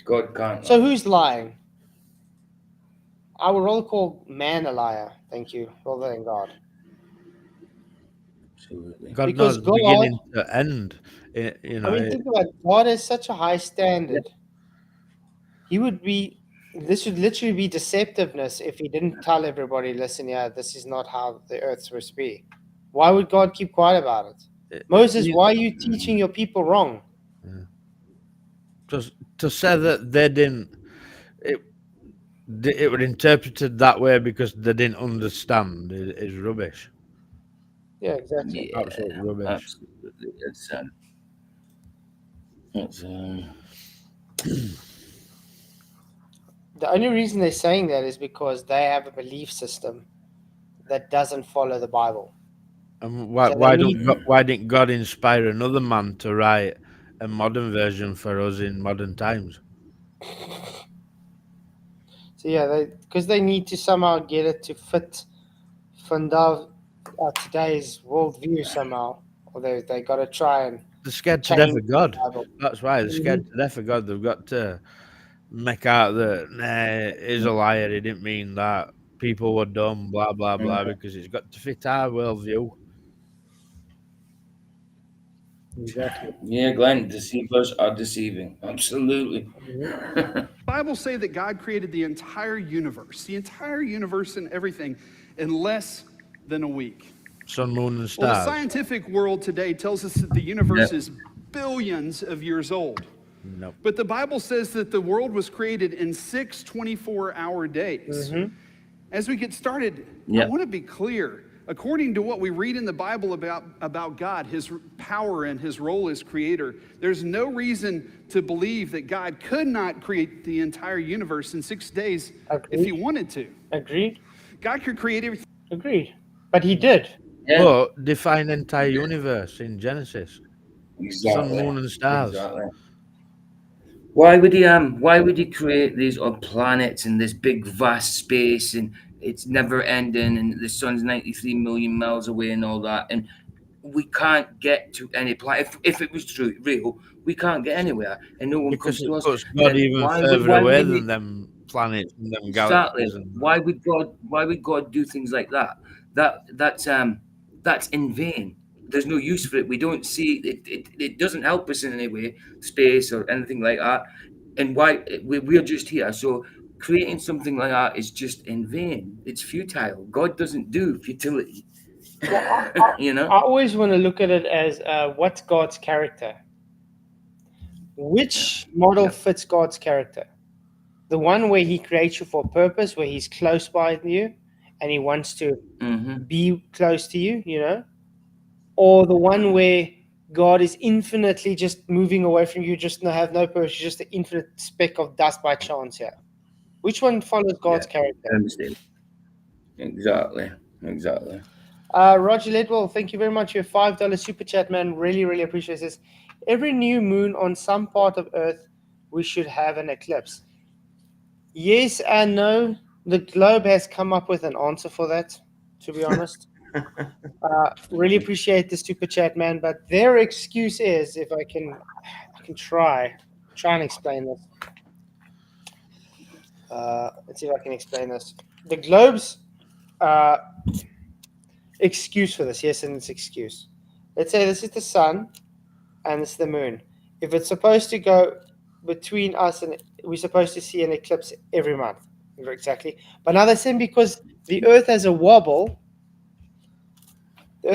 God can't. So who's lying? I would rather call man a liar, thank you, rather than God. Absolutely. God because knows beginning to end. You know, I mean, think about it. God has such a high standard. This would literally be deceptiveness if he didn't tell everybody, listen, this is not how the earth's supposed to be. Why would God keep quiet about it? Moses, why are you teaching your people wrong? Just to say that they didn't, it was interpreted that way because they didn't understand is rubbish. Yeah, exactly. Yeah, absolute rubbish. Absolutely. The only reason they're saying that is because they have a belief system that doesn't follow the Bible. And why didn't God inspire another man to write a modern version for us in modern times? So So yeah, because they need to somehow get it to fit Fundav today's worldview somehow, or they got to try and They're scared to death change of the God. Bible. That's why they're scared to death of God. They've got to make out that he's a liar. He didn't mean that. People were dumb. Blah blah blah. Because it's got to fit our worldview. Exactly. Yeah, Glenn, deceivers are deceiving. Absolutely. The Bible say that God created the entire universe and everything in less than a week. Sun, moon, and Well, the stars. scientific world today tells us that the universe Yeah. is billions of years old. Nope. But the Bible says that the world was created in 6 24-hour days. As we get started, Yeah. I want to be clear. According to what we read in the Bible about God, his power and his role as creator, there's no reason to believe that God could not create the entire universe in 6 days if he wanted to. Agreed. God could create everything. Agreed. But he did. Yeah. But define entire universe in Genesis. Exactly. Sun, moon, and stars. Exactly. Why would he create these planets in this big vast space, and it's never ending, and the sun's 93 million miles away and all that, and we can't get to any planet. If it was real, we can't get anywhere, and no one Because comes it to us. puts God Then even why further why away would than he- them planets and them Exactly. galaxies. And Why would God do things like that? That's in vain. There's no use for it. We don't see it. It doesn't help us in any way, space or anything like that. And why we're just here. So creating something like that is just in vain. It's futile. God doesn't do futility. You know. I always want to look at it as what's God's character? Which model fits God's character? The one where he creates you for a purpose, where he's close by you and he wants to be close to you, you know? Or the one where God is infinitely just moving away from you, just to have no purpose, just an infinite speck of dust by chance here. Which one follows God's character? I understand. Exactly. Roger Ledwell, thank you very much for your $5 super chat, man. Really, really appreciate this. Every new moon on some part of Earth, we should have an eclipse. Yes and no. The globe has come up with an answer for that, to be honest. Really appreciate the super chat, man. But their excuse is, if I can try and explain this. Let's see if I can explain this. The globe's excuse for this, yes, and it's excuse. Let's say this is the sun and it's the moon. If it's supposed to go between us and we're supposed to see an eclipse every month. Exactly. But now they're saying because the Earth has a wobble, the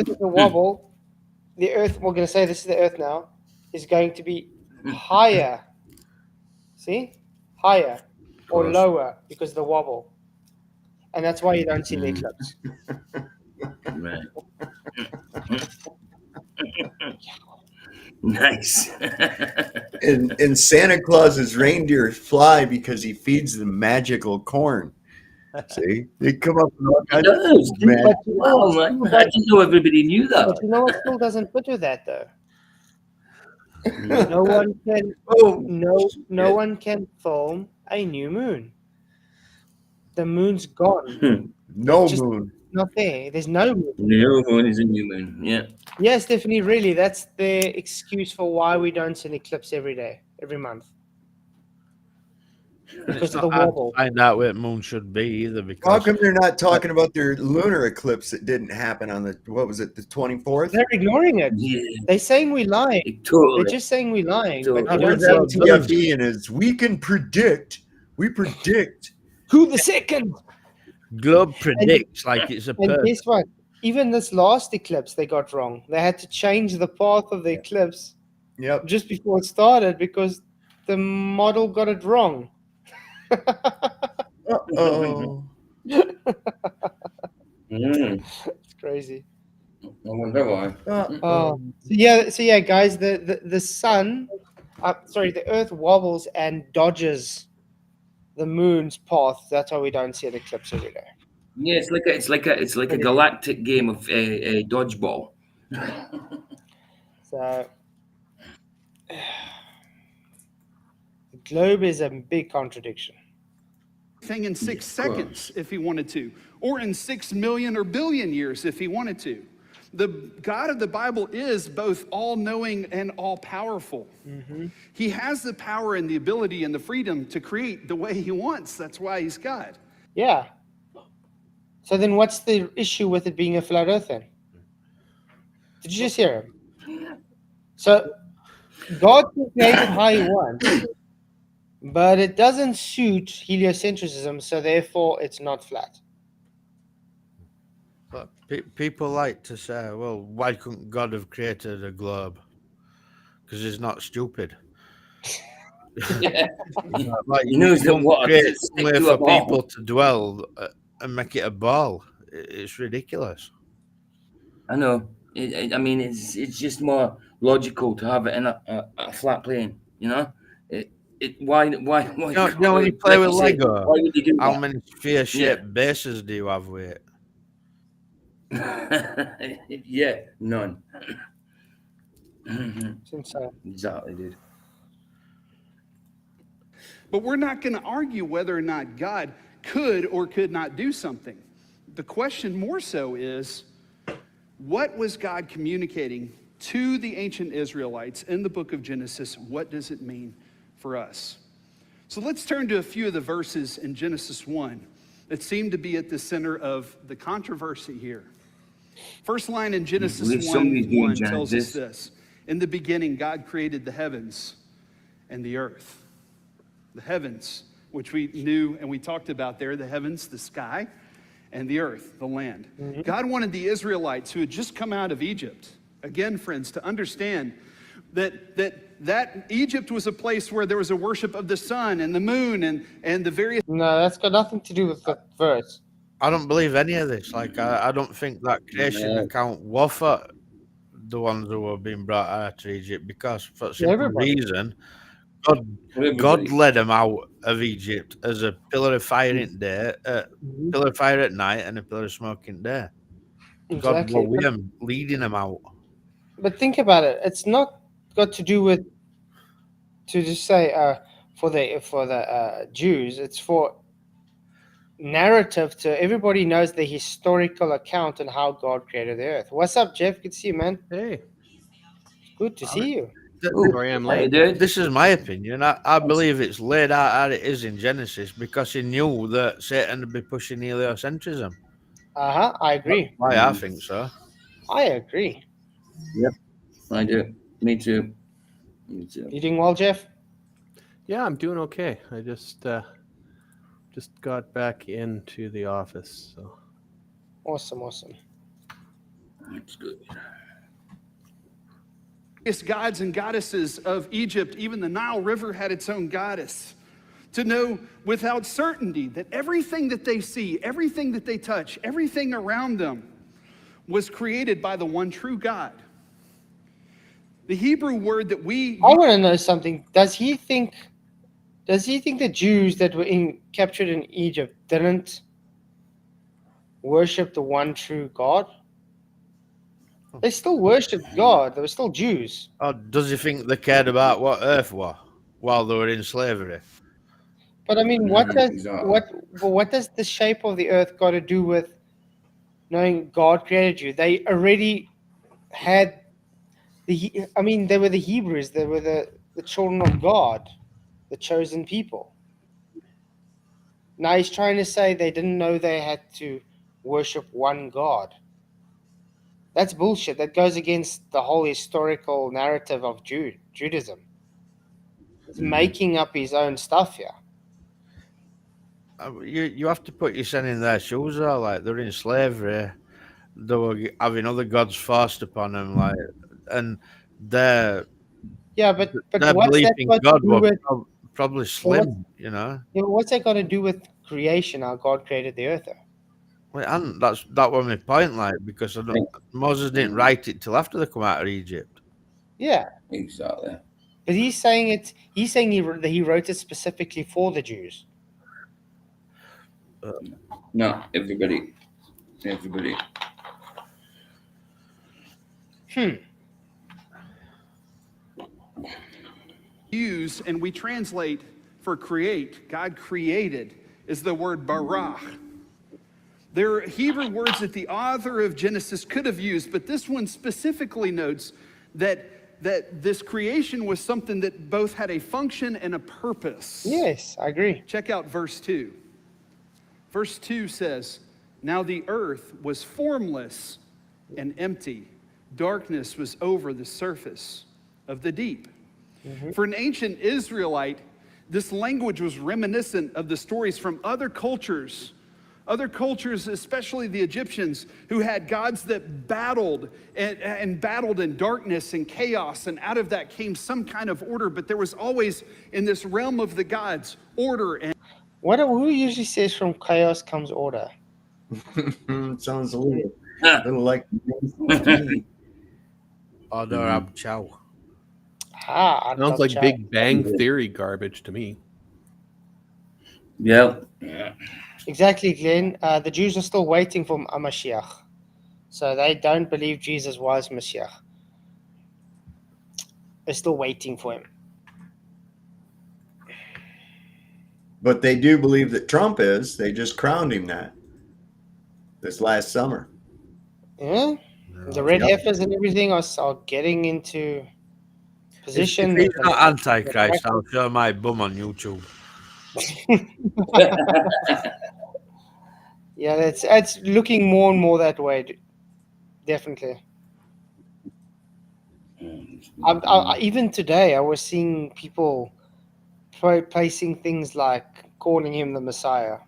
Earth we're going to say this is the Earth now, is going to be higher. See? Higher or lower because of the wobble. And that's why you don't see the eclipse. Right. Nice. And Santa Claus's reindeer fly because he feeds them magical corn. See, they come up with all kinds of magic. Wow, man. I didn't know everybody knew that. But you know what still doesn't fit with that though? No one can no one can film a new moon. The moon's gone. No Just moon. not there. There's no moon. No moon is a new moon. Yeah. Yes, Stephanie, really, that's their excuse for why we don't see an eclipse every month. Because of the wobble. Find out where the moon should be either. Because How come they're not talking about their lunar eclipse that didn't happen on the, what was it, the 24th? They're ignoring it. Yeah. They're saying we're lying. Totally. They're just saying we're lying. Totally. But they Where's don't that say TFE and is we predict. who the second. globe predicts like it's a And person. guess what? Even this last eclipse they got wrong. They had to change the path of the eclipse just before it started because the model got it wrong. Uh-oh. It's crazy. I wonder why. So yeah, guys, the sun, the Earth wobbles and dodges the moon's path. That's why we don't see an eclipse every day. Yeah, it's like a galactic game of dodgeball. So the globe is a big contradiction. thing in 6 seconds if he wanted to, or in 6 million or billion years if he wanted to. The God of the Bible is both all-knowing and all-powerful. He has the power and the ability and the freedom to create the way he wants. That's why he's God. Yeah. So then what's the issue with it being a flat earth then? Did you just hear him? So God can create it how he wants, but it doesn't suit heliocentrism, so therefore it's not flat. But people like to say, well, why couldn't God have created a globe? Because he's not stupid. Yeah. Like, He knows that couldn't water create doesn't stick somewhere to for a ball. people to dwell and make it a ball. It's ridiculous. I know. I mean, it's just more logical to have it in a flat plane. You know, why? You know, when you play like with you say, Lego, why would you do how that? many sphere-shaped bases do you have with it? Yeah, none. It's insane. Exactly, dude. But we're not going to argue whether or not God could or could not do something. The question more so is, what was God communicating to the ancient Israelites in the book of Genesis? What does it mean for us? So let's turn to a few of the verses in Genesis 1 that seem to be at the center of the controversy here. First line in Genesis 1:1 tells us this. In the beginning, God created the heavens and the earth. The heavens, which we knew and we talked about there, the heavens, the sky, and the earth, the land. God wanted the Israelites who had just come out of Egypt, again, friends, to understand that Egypt was a place where there was a worship of the sun and the moon and the various... No, that's got nothing to do with the verse. I don't believe any of this. Like, I don't think that creation account was for the ones who were being brought out of Egypt, because for a simple reason, God led them out of Egypt as a pillar of fire in day, pillar of fire at night, and a pillar of smoke in day. God was with them, leading them out. But think about it. It's not got to do with, to just say for the Jews. It's for narrative to everybody knows the historical account and how God created the earth. What's up, Jeff? Good to see you, man. Hey. Good to see you. Sorry I'm late. This is my opinion. I believe it's laid out how it is in Genesis because he knew that Satan would be pushing heliocentrism. I agree. That's why I think so. I agree. Yep, I do. Me too. Me too. You doing well, Jeff? Yeah, I'm doing okay. I just got back into the office. So awesome. That's good. Gods and goddesses of Egypt, even the Nile River had its own goddess. To know without certainty that everything that they see, everything that they touch, everything around them was created by the one true God. The Hebrew word that I want to know something. Does he think the Jews that were captured in Egypt didn't worship the one true God? They still worshipped God. They were still Jews. Oh, does he think they cared about what earth was while they were in slavery? But I mean, what does the shape of the earth got to do with knowing God created you? They already had they were the Hebrews. They were the children of God, the chosen people. Now he's trying to say they didn't know they had to worship one God. That's bullshit. That goes against the whole historical narrative of Judaism. He's making up his own stuff here. You have to put yourself in their shoes, though. Like, they're in slavery, they were having other gods forced upon them, like, and their but their what's belief that in got to God do was with probably slim, you know. Yeah, but what's that got to do with creation? How God created the earth? Well, and that was my point, like, because Moses didn't write it till after they come out of Egypt. Yeah, exactly. But he's saying that he wrote it specifically for the Jews. No, everybody. Use and we translate for create. God created is the word barach. There are Hebrew words that the author of Genesis could have used, but this one specifically notes that this creation was something that both had a function and a purpose. Yes, I agree. Check out verse 2. Verse 2 says, "Now the earth was formless and empty. Darkness was over the surface of the deep." For an ancient Israelite, this language was reminiscent of the stories from other cultures, especially the Egyptians, who had gods that battled and battled in darkness and chaos, and out of that came some kind of order. But there was always, in this realm of the gods, order. And Who usually says from chaos comes order? Sounds a little like Order ab chow. Sounds like Big Bang Theory garbage to me. Yeah. Exactly, Glenn. The Jews are still waiting for a Mashiach. So they don't believe Jesus was Mashiach. They're still waiting for him. But they do believe that Trump is. They just crowned him that this last summer. Yeah? The red heifers and everything are getting into position. If he's not Antichrist, I'll show my bum on YouTube. Yeah, it's looking more and more that way. Definitely. Even today, I was seeing people placing things like calling him the Messiah.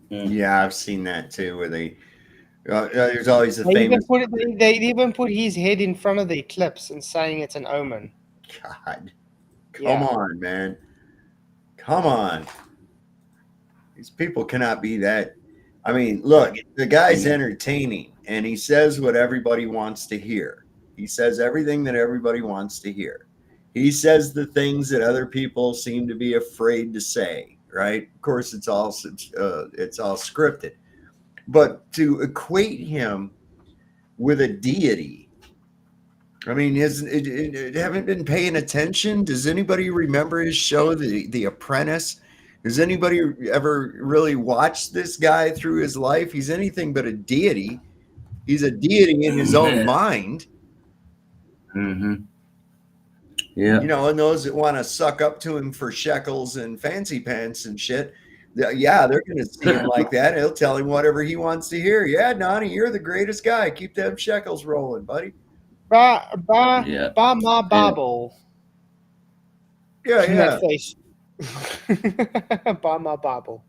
Yeah, I've seen that too. Where there's always a They famous. they even put his head in front of the eclipse and saying it's an omen. God, come on, man, come on. These people cannot be that. I mean, look, the guy's entertaining, and he says what everybody wants to hear. He says everything that everybody wants to hear. He says the things that other people seem to be afraid to say. Right? Of course, it's all scripted. But to equate him with a deity, I mean, haven't been paying attention? Does anybody remember his show, The Apprentice? Has anybody ever really watched this guy through his life? He's anything but a deity. He's a deity in his own mind. Mm-hmm. Yeah. You know, and those that want to suck up to him for shekels and fancy pants and shit, yeah, they're going to see him like that. He'll tell him whatever he wants to hear. Yeah, Nani, you're the greatest guy. Keep them shekels rolling, buddy. By my Bible. Yeah. Face. By my Bible.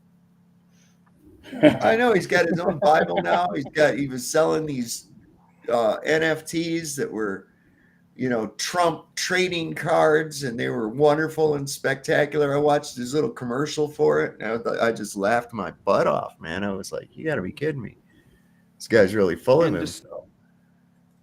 I know he's got his own Bible now. He was selling these NFTs that were, you know, Trump trading cards, and they were wonderful and spectacular. I watched his little commercial for it, and I just laughed my butt off, man. I was like, you got to be kidding me. This guy's really full of himself.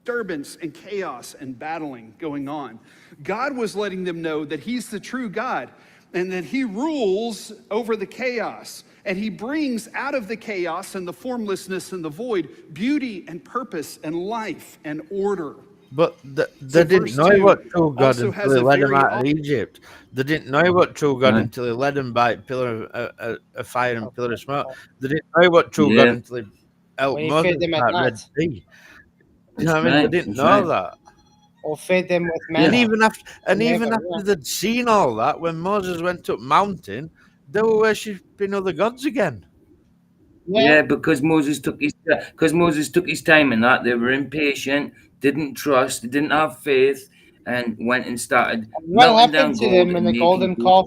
Disturbance and chaos and battling going on. God was letting them know that he's the true God and that he rules over the chaos. And he brings out of the chaos and the formlessness and the void beauty and purpose and life and order. But they didn't know what true God until he led them out of Egypt. They didn't know what true God until he led them by a fire and pillar of smoke. They didn't know what true God until he helped Moses out Red Sea. You know what I mean? They didn't know that. Or fed them with manna. And even after they'd seen all that, when Moses went up mountain, they were worshipping other gods again. Yeah, because Moses took his time in that. They were impatient, didn't trust, they didn't have faith, and went and started. What happened to them in the golden calf?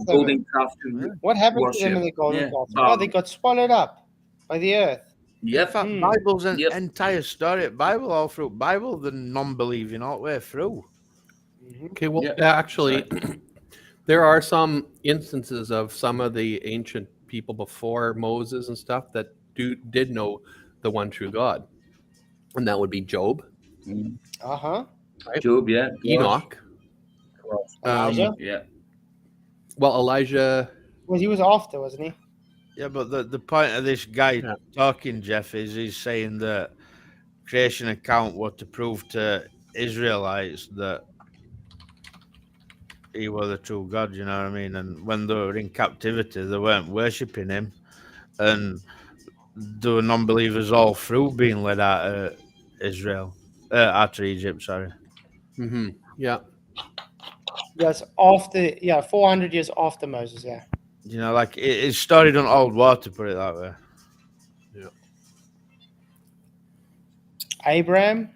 What happened worship. to them in the golden calf? Wow. Oh, they got swallowed up by the earth. Yep. In fact, Bible's an entire story. Bible all through Bible, the non-believing all the way through. Okay, well, actually, there are some instances of some of the ancient people before Moses and stuff that did know the one true God, and that would be Job. Uh-huh. Right? Job, yeah. Enoch. Elijah? Yeah. Well, Elijah. Well, he was after, wasn't he? Yeah, but the point of this guy talking, Jeff, is he's saying that creation account was to prove to Israelites that he was the true God, you know what I mean? And when they were in captivity, they weren't worshipping him. And there were non-believers all through being led out of Israel, out of Egypt, sorry. Mm-hmm. Yeah. Yes, after 400 years after Moses. Yeah. You know, like it started on old water, put it that way. Yeah. Abraham,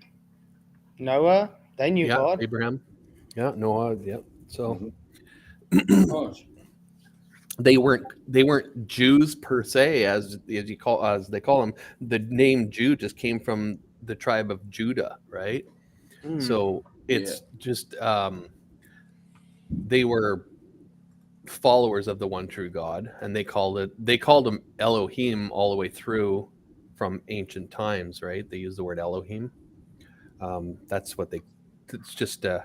Noah, they knew Yeah. God. Abraham. Yeah. Noah. Yeah. So Mm-hmm. they weren't Jews per se, as they call them. The name Jew just came from the tribe of Judah, right? So it's just they were followers of the one true God, and they called him Elohim all the way through from ancient times, right? They use the word Elohim. It's just a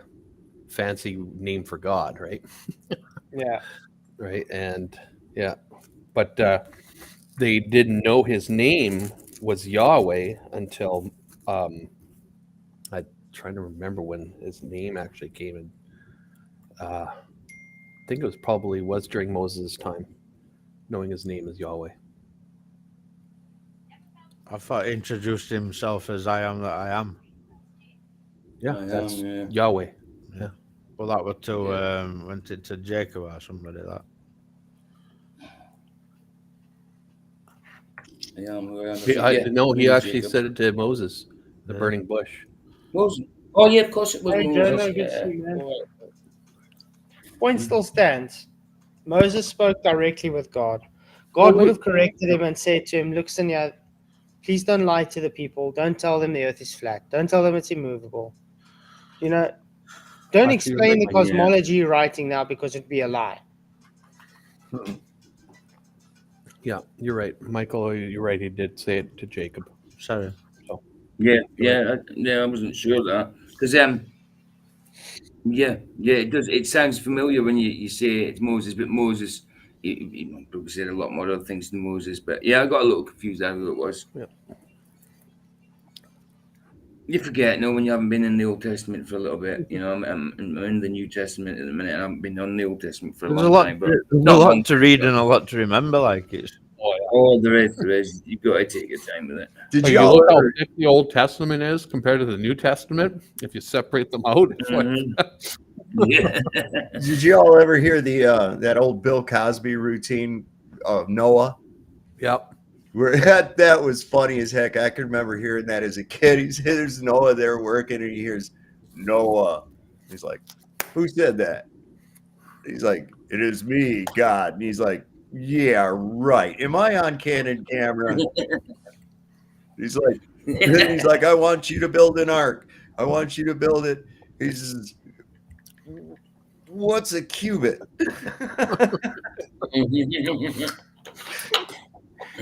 fancy name for God, right? Yeah. Right. And yeah, but they didn't know his name was Yahweh until I'm trying to remember when his name actually came in. I think it was during Moses' time, knowing his name is Yahweh. I thought he introduced himself as I am that I am. Yeah, that's Yahweh. Yeah. Well, that was to went it to Jacob or somebody like that. No, he actually said it to Moses, the burning bush. Moses. Oh yeah, of course it was Hey, Moses. Jono, good to see you, man. Point still stands. Moses spoke directly with God. God would have corrected him and said to him, "Look, Sonia, please don't lie to the people. Don't tell them the earth is flat. Don't tell them it's immovable. You know, don't explain the cosmology you're writing now because it'd be a lie." Yeah, you're right, Michael. You're right. He did say it to Jacob. Sorry. So I wasn't sure of that because it does. It sounds familiar when you say it's Moses, but Moses, he probably said a lot more other things than Moses. But yeah, I got a little confused on who it was. Yeah. You forget, when you haven't been in the Old Testament for a little bit. I'm in the New Testament at the minute. I haven't been on the Old Testament for a long time. But there's a lot to read and a lot to remember. Like it's. Oh, there is. You've got to take your time with it. Did you look how thick the Old Testament is compared to the New Testament? If you separate them out, it's yeah. Did you all ever hear that old Bill Cosby routine of Noah? Yep. Where that was funny as heck. I can remember hearing that as a kid. There's Noah there working, and he hears Noah. He's like, "Who said that?" He's like, "It is me, God." And he's like, "Yeah, right. Am I on Canon camera?" He's like, "I want you to build an ark. I want you to build it." He says, "What's a cubit?"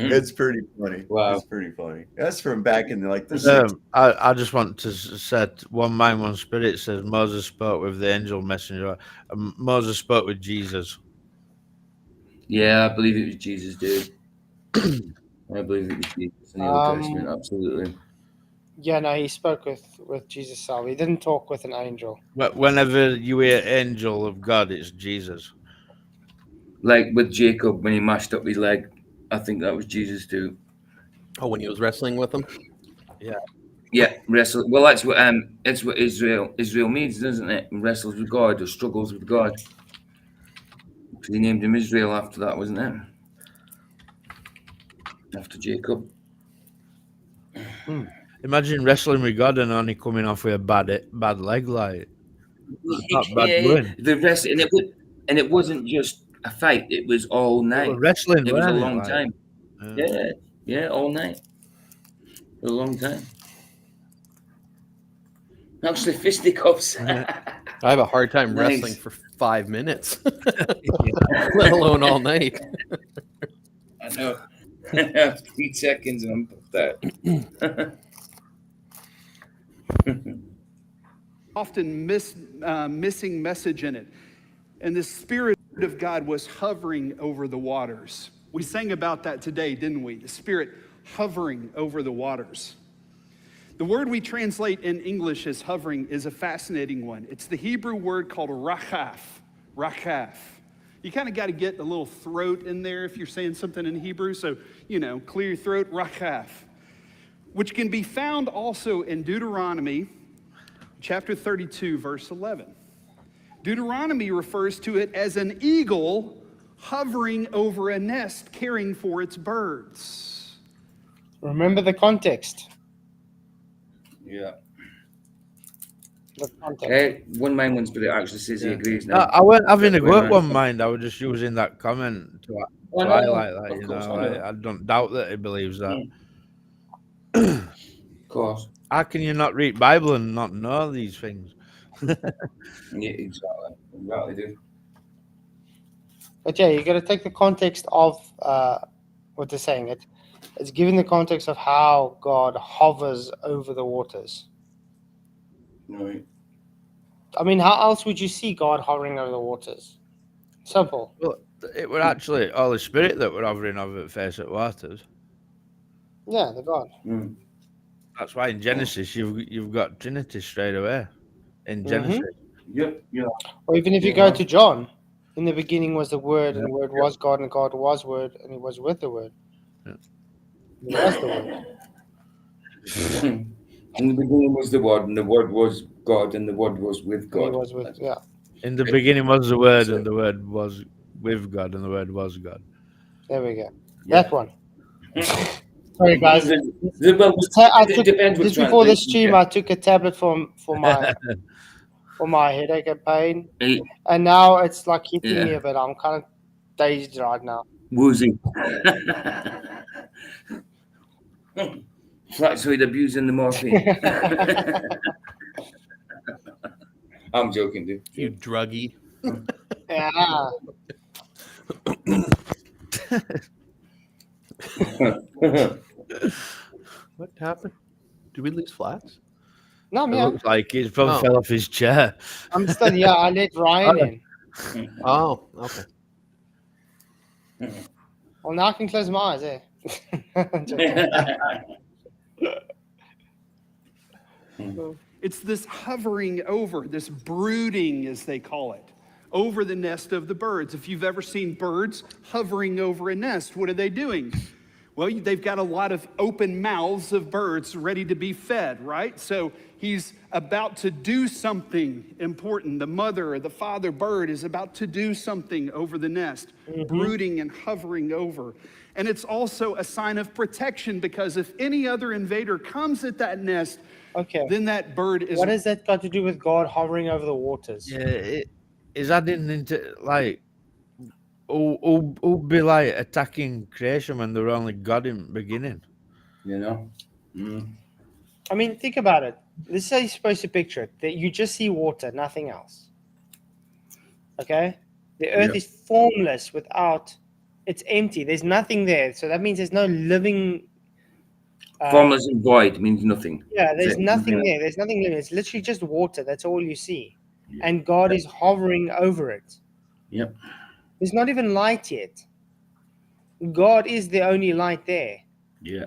It's pretty funny. Wow. It's pretty funny. That's from back in the 60s. I just want to say one mind, one spirit says Moses spoke with the angel messenger. Moses spoke with Jesus. Yeah, I believe it was Jesus, dude. I believe it was Jesus in the Old Testament, absolutely. Yeah, no, he spoke with Jesus. He didn't talk with an angel. Whenever you hear angel of God, it's Jesus. Like with Jacob when he mashed up his leg, I think that was Jesus too. Oh, when he was wrestling with him? Yeah, wrestle. Well, that's what Israel means, doesn't it? Wrestles with God or struggles with God. Because he named him Israel after that, wasn't it? After Jacob. Imagine wrestling with God and only coming off with a bad leg, like not bad win. The rest, and it wasn't just a fight; it was all night. Wrestling, it was a wasn't it, long like? time. Yeah, all night. A long time. Actually, fisticuffs. I have a hard time wrestling for 5 minutes, let alone all night. I know. 3 seconds and I'm that. Often missing message in it. And the Spirit of God was hovering over the waters. We sang about that today, didn't we? The Spirit hovering over the waters. The word we translate in English as hovering is a fascinating one. It's the Hebrew word called rachaf. Rakaf. You kind of got to get a little throat in there if you're saying something in Hebrew. So, clear your throat, Rakaf. Which can be found also in Deuteronomy chapter 32, verse 11. Deuteronomy refers to it as an eagle hovering over a nest, caring for its birds. Remember the context. Yeah. The context. One mind, one spirit actually says he agrees now. I weren't having a go at man. one mind. I was just using that comment to Oh, no, highlight that. of You course, know, I know. I don't doubt that he believes that. Of course. How can you not read Bible and not know these things? Yeah, exactly. Exactly, dude. But yeah, you got to take the context of what they're saying. It's given the context of how God hovers over the waters. Right. I mean, how else would you see God hovering over the waters? Simple. Well, it were actually Holy Spirit that were hovering over the face of waters. Yeah, the God. Mm. That's why in Genesis you've got Trinity straight away. In Genesis. Yep. Yeah. Or even if you go to John, in the beginning was the Word, and the Word was God, and God was Word, and He was with the Word. Yeah. He was the Word. In the beginning was the Word, and the Word was God, and the Word was with God. He was with, yeah. In the beginning was the Word, and the Word was with God, and the Word was God. There we go. Yeah. That one. Sorry, guys. It depends just before the stream, I took a tablet for my headache and pain, and now it's like hitting me a bit. I'm kind of dazed right now. Woozy. Flaxoid abusing the morphine. I'm joking, dude. You druggie. Yeah. What happened? Did we lose Flats? No, It man. looks like he's probably fell off his chair. I'm still, yeah, I let Ryan in. Oh, okay. Well, now I can close my eyes, eh? It's this hovering over, this brooding, as they call it, over the nest of the birds. If you've ever seen birds hovering over a nest, what are they doing? Well, they've got a lot of open mouths of birds ready to be fed, right? So he's about to do something important. The mother or the father bird is about to do something over the nest, brooding and hovering over. And it's also a sign of protection, because if any other invader comes at that nest, then that bird is... What has that got to do with God hovering over the waters? Yeah, it is adding into like who'll be like attacking creation when they're only God in the beginning. You know? Mm. I mean, think about it. This is how you're supposed to picture it. That you just see water, nothing else. Okay? The earth is formless without... It's empty. There's nothing there. So that means there's no living... Formless and void means nothing. Yeah, there's nothing there. There's nothing living. It's literally just water. That's all you see. Yeah. And God is hovering over it. Yep. There's not even light yet. God is the only light there. Yeah.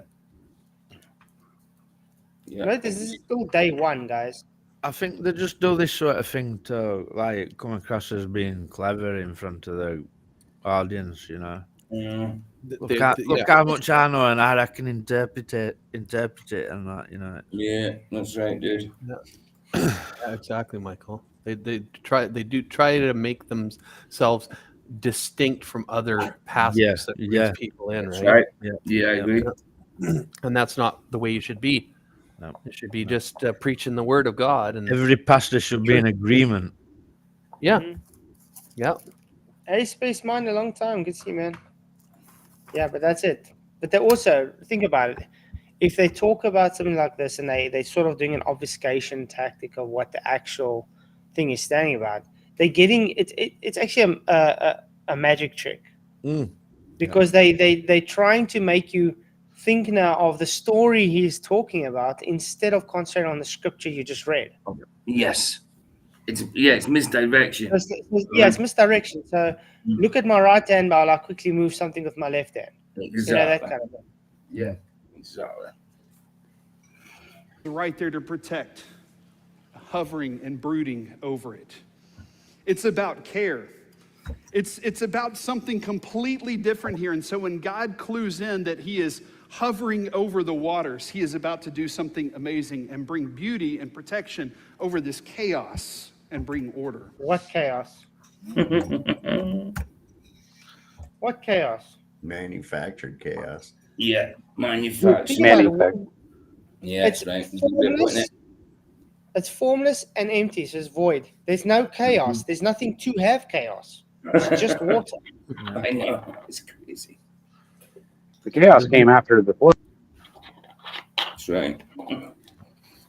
Yeah. Right? This is still day one, guys. I think they just do this sort of thing to like come across as being clever in front of the audience, you know. Yeah. Look how much I know and how I can interpret it and that, you know. Yeah, that's right, dude. Yeah, exactly, Michael. They do try to make themselves distinct from other passages that brings people in, That's right? Yeah, I agree. And that's not the way you should be. No, it should be just preaching the word of God, and every pastor should be in agreement. Yeah, yeah. Hey, Space Mind, a long time. Good to see you, man. Yeah, but that's it. But they also, think about it. If they talk about something like this and they're sort of doing an obfuscation tactic of what the actual thing is standing about, they're getting it's actually a magic trick. Because they're trying to make you think now of the story he's talking about instead of concentrating on the scripture you just read. Yes. It's misdirection. It's misdirection. So look at my right hand while I quickly move something with my left hand. Exactly. You know, that kind of thing. Yeah, exactly. Right there to protect, hovering and brooding over it. It's about care. It's about something completely different here. And so when God clues in that he is hovering over the waters, he is about to do something amazing and bring beauty and protection over this chaos and bring order. What chaos? What chaos? Manufactured chaos. Yeah, manufactured. Yeah, It's that's right. formless. It's formless and empty, so it's void. There's no chaos. There's nothing to have chaos. It's just water. I know. It's crazy. The chaos came after the flood. That's right.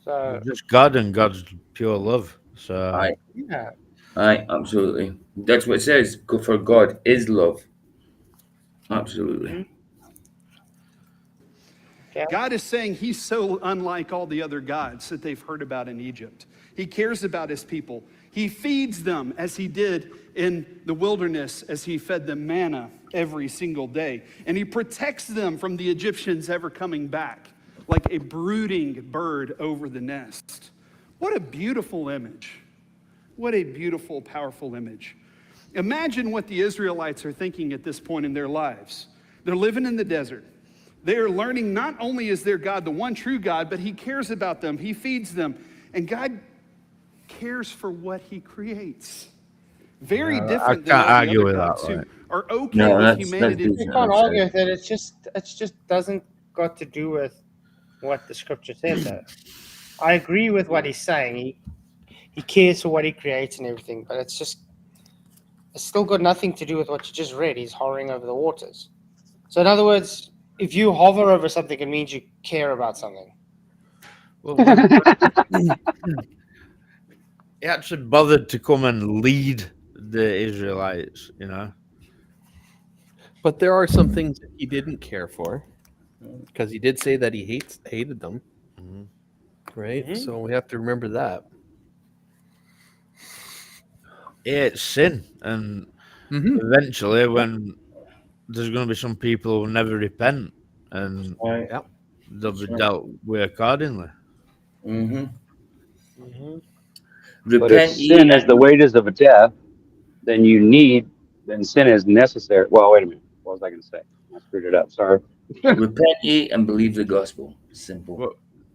So just God and God's pure love. So yeah. Aye, absolutely. That's what it says. For God is love. Absolutely. God is saying he's so unlike all the other gods that they've heard about in Egypt. He cares about his people. He feeds them as he did in the wilderness, as he fed them manna every single day. And he protects them from the Egyptians ever coming back, like a brooding bird over the nest. What a beautiful image. What a beautiful, powerful image. Imagine what the Israelites are thinking at this point in their lives. They're living in the desert. They are learning not only is their God the one true God, but he cares about them. He feeds them. And God cares for what he creates. Very different than all the other gods who are okay with humanity. You can't argue with it. It just doesn't got to do with what the scripture says. Though. I agree with what he's saying. He cares for what he creates and everything, but it's still got nothing to do with what you just read. He's hovering over the waters. So in other words, if you hover over something, it means you care about something. Well, he actually bothered to come and lead the Israelites, you know. But there are some things that he didn't care for, because he did say that he hated them, right? Mm-hmm. So we have to remember that. Yeah, it's sin, and eventually, when there's going to be some people who will never repent, and they'll be dealt with accordingly. But if sin is the wages of death, then sin is necessary. Well, wait a minute. What was I going to say? I screwed it up. Sorry. Repent ye and believe the gospel. Simple.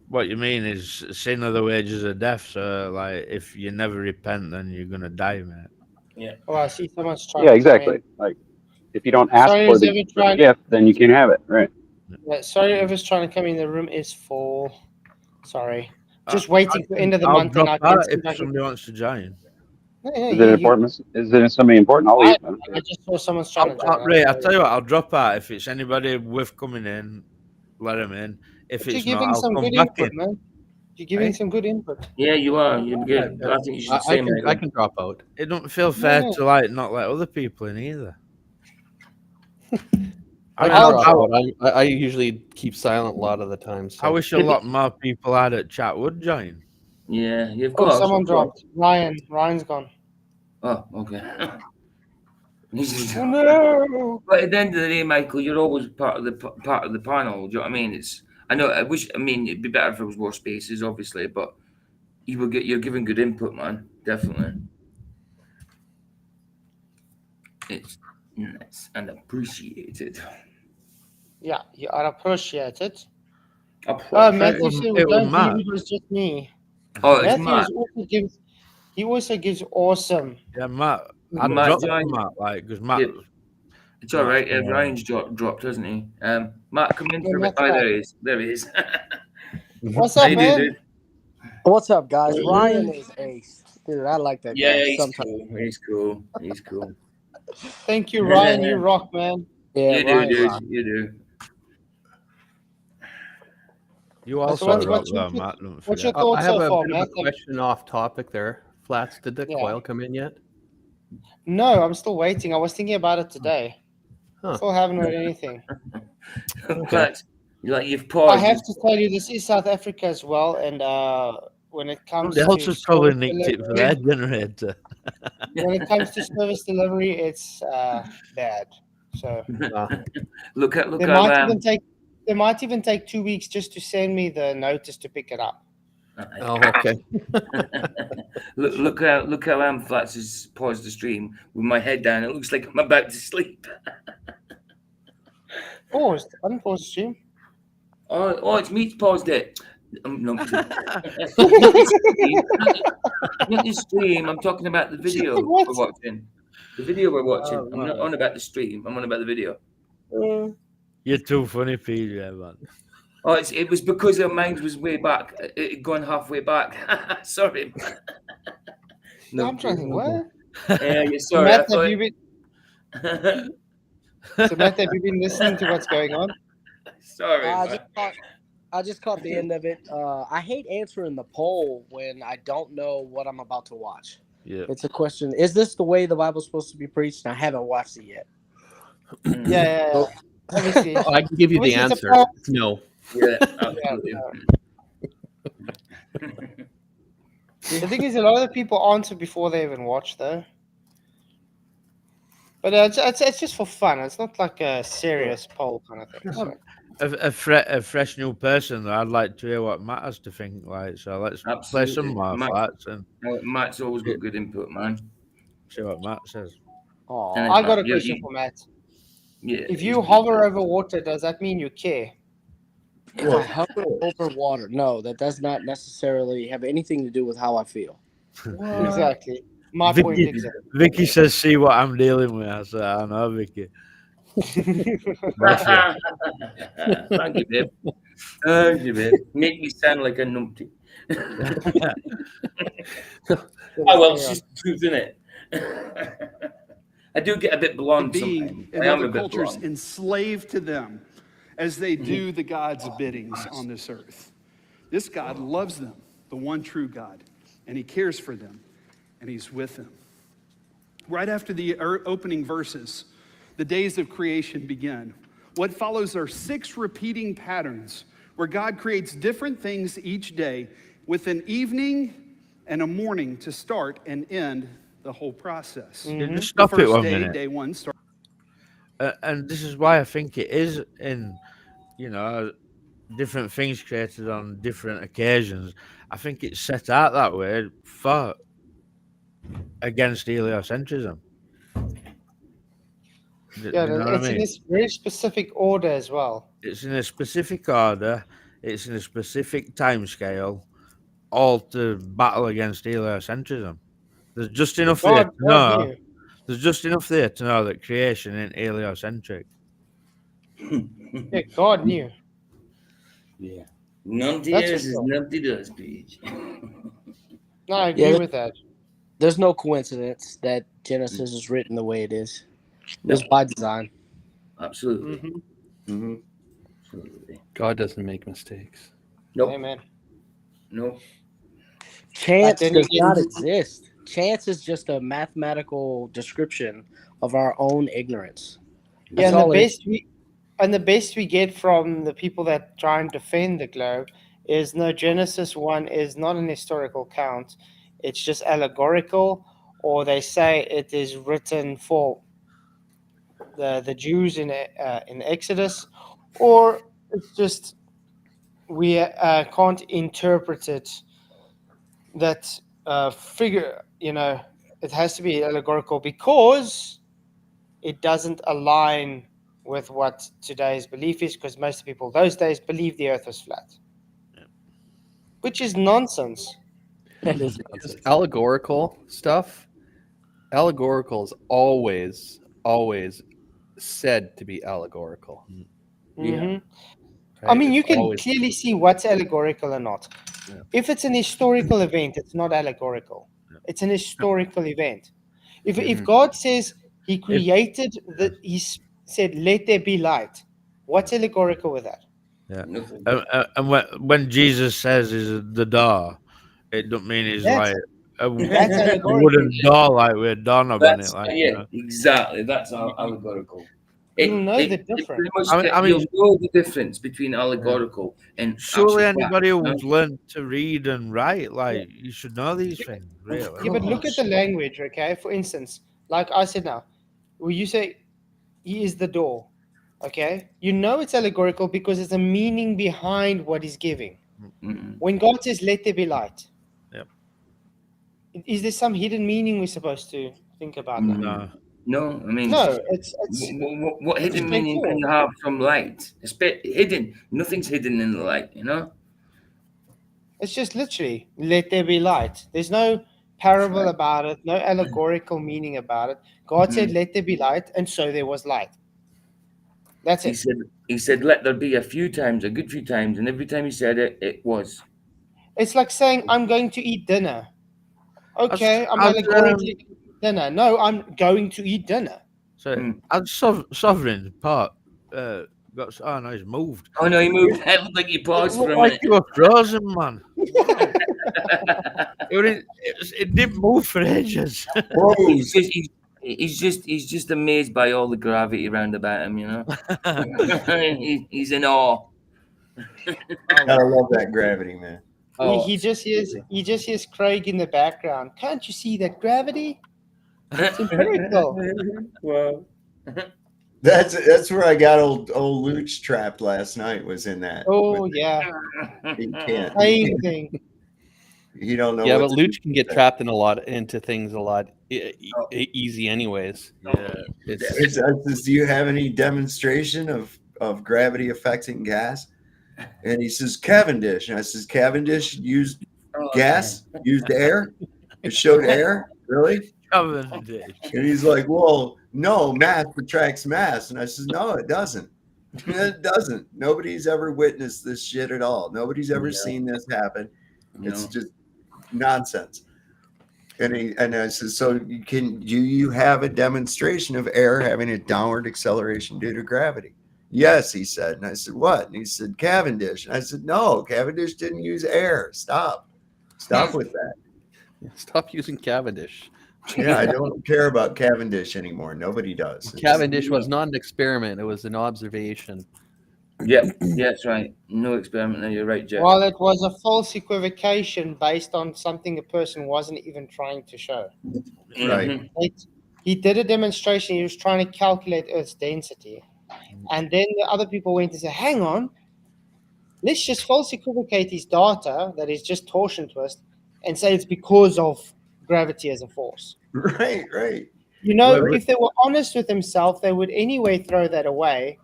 What you mean is sin are the wages of death. So, like, if you never repent, then you're going to die, man. Yeah. Oh, I see someone's trying. Yeah, exactly. Like, if you don't ask for the gift, then you can't have it, right? Yeah, sorry, whoever's trying to come in. The room is full. Sorry, just waiting for the end of the month, and I can see if somebody wants to join. Is it important? Is it somebody important? I'll leave. I just saw someone's trying to join. Ray, I'll tell you what. I'll drop out if it's anybody with coming in. Let them in. If but it's you're not, giving I'll some come good back input, in. man. You're giving some good input. Yeah, you are. You're good. I think you should say, I can drop out. It don't feel fair to not let other people in either. I usually keep silent a lot of the time. So. I wish a lot more people out at chat would join. Yeah, you've Oh, got. someone dropped. Ryan's gone. Oh, okay. Oh, no. But at the end of the day, Michael, you're always part of the panel. Do you know what I mean? I know. I wish. I mean, it'd be better if there was more spaces, obviously, but you're giving good input, man. Definitely. It's nice and appreciated. Yeah, you are appreciated. Appreciated. Matthew said we don't believe it was just me. Oh, it's Matthew also gives awesome. Yeah, Matt. Matt, because Matt. Yeah, it's all right. Ryan's dropped, hasn't he? Matt, come in for a bit. Oh, there he is. There he is. What's up, man? Dude? What's up, guys? Ryan is ace. Dude, I like that guy. Yeah, he's cool. He's cool. Thank you, Ryan. You rock, man. Yeah, you Ryan do, dude. rock. You do. You also rock, though, Matt. What's your thoughts I have so far, a bit of Matt? a question off topic there. Flats, did the coil come in yet? No, I'm still waiting. I was thinking about it today. Still haven't heard anything. But you've paused. I have to tell you, this is South Africa as well, and when it comes the else to has probably nicked it for their generator. when it comes to service delivery, it's bad. So look at they might even take 2 weeks just to send me the notice to pick it up. Oh, okay. Look how Amflats has paused the stream with my head down. It looks like I'm about to sleep. Paused. Unpaused stream. Oh, it's me to paused it. No, not the stream. I'm talking about the video we're watching. The video we're watching. I'm not on about the stream. I'm on about the video. You're too funny, PJ, man. Oh, it was because our mind was way back. It had gone halfway back. Sorry. No, I'm trying to think. What? Yeah, you're sorry. Matt, have you been? So Matt, have you been listening to what's going on? Sorry. I just caught the end of it. I hate answering the poll when I don't know what I'm about to watch. Yeah. It's a question. Is this the way the Bible's supposed to be preached? And I haven't watched it yet. Yeah. Obviously. I can give you the Obviously, answer. It's no. Yeah, absolutely. The thing is, a lot of the people answer before they even watch, though. But it's just for fun. It's not like a serious poll kind of thing. So. A fresh new person, though, I'd like to hear what Matt has to think. Like, so let's play some more facts and Matt's always got good input, man. See what Matt says. Oh, I got a question for Matt. Yeah. If you hover over water, does that mean you care? If I hover over water, no, that does not necessarily have anything to do with how I feel. Exactly. My point exactly. Vicky says, "See what I'm dealing with." I said, "I know, Vicky." Thank you, babe. Thank you, babe. Make me sound like a numpty. Oh well, it's just the truth, isn't it? I do get a bit blonde being in other cultures enslaved to them as they do the God's biddings on this earth. This God loves them, the one true God, and he cares for them, and he's with them. Right after the opening verses, the days of creation begin. What follows are 6 repeating patterns where God creates different things each day with an evening and a morning to start and end the whole process. Just stop it 1 minute. Day one starts. And this is why I think it is in, different things created on different occasions. I think it's set out that way for against heliocentrism. Yeah, it's in this very specific order as well. It's in a specific order. It's in a specific time scale, all to battle against heliocentrism. There's just enough there to know. There's just enough there to know that creation ain't heliocentric. Yeah, God knew. Yeah. Numpty is numpty does, Peach. No, I agree with that. There's no coincidence that Genesis is written the way it is. It was by design. Absolutely. Absolutely. God doesn't make mistakes. Nope. Amen. No. Chance does not exist. Chance is just a mathematical description of our own ignorance. Yeah, and the best we get from the people that try and defend the globe is no, Genesis 1 is not an historical count. It's just allegorical, or they say it is written for the Jews in Exodus, or it's just we can't interpret it that figure, it has to be allegorical because it doesn't align with what today's belief is, because most people those days believed the earth was flat, which is nonsense. That is nonsense. Allegorical stuff. Allegorical is always said to be allegorical. Yeah. Right? I mean, you can clearly see what's allegorical or not. Yeah. If it's an historical event, it's not allegorical. Yeah. It's an historical event. If God says he created he said, "Let there be light," what's allegorical with that? Yeah. And when Jesus says is the door, it don't mean he's like a wooden door like with a doorknob on it. Like, exactly. That's allegorical. You know the difference. You'll know the difference between allegorical and surely anybody who's learned to read and write, like you should know these things, really. Yeah, but look at the language, okay? For instance, like I said now, when you say he is the door, okay? You know it's allegorical because there's a meaning behind what he's giving. When God says, "Let there be light," Yep. Is there some hidden meaning we're supposed to think about that? No. No, I mean, No, it's what hidden meaning can you have from light? It's hidden. Nothing's hidden in the light, you know. It's just literally, let there be light. There's no parable about it, no allegorical meaning about it. God said, "Let there be light," and so there was light. That's it. He said, "Let there be," a few times, a good few times, and every time he said it, it was. It's like saying, "I'm going to eat dinner." Okay, I'm allegorically eating dinner. No, I'm going to eat dinner. So, as Sovereign part got. Oh no, he's moved. Oh no, he moved. It looked like he paused for a Like minute. you were frozen, man. It didn't move for ages. He's just amazed by all the gravity around about him, you know. He's in awe. Gotta love that gravity, man. He just hears Craig in the background. Can't you see that gravity? It's empirical. Well, that's where I got old Luch trapped last night. Was in that. Oh yeah. He can't. Same thing. You don't know. Yeah, what but to Luch do can get with trapped into things a lot easy, anyways. Yeah, It says, "Do you have any demonstration of gravity affecting gas?" And he says, "Cavendish." And I says, "Cavendish used gas, used air. It showed air, really?" Cavendish. And he's like, "Well, no, mass attracts mass." And I says, "No, it doesn't. It doesn't. Nobody's ever witnessed this shit at all. Nobody's ever seen this happen. It's just nonsense." And I said, "So you have a demonstration of air having a downward acceleration due to gravity?" "Yes," he said. And I said, "What?" And he said, "Cavendish." And I said, "No, Cavendish didn't use air. Stop with that." Stop using Cavendish. Yeah, I don't care about Cavendish anymore. Nobody does. Cavendish was not an experiment; it was an observation. Yeah, that's right. No experiment there. You're right, Jeff. Well, it was a false equivocation based on something the person wasn't even trying to show. Right. He did a demonstration. He was trying to calculate Earth's density. And then the other people went and said, "Hang on, let's just false equivocate his data that is just torsion twist and say it's because of gravity as a force." Right. You know, if they were honest with themselves, they would anyway throw that away,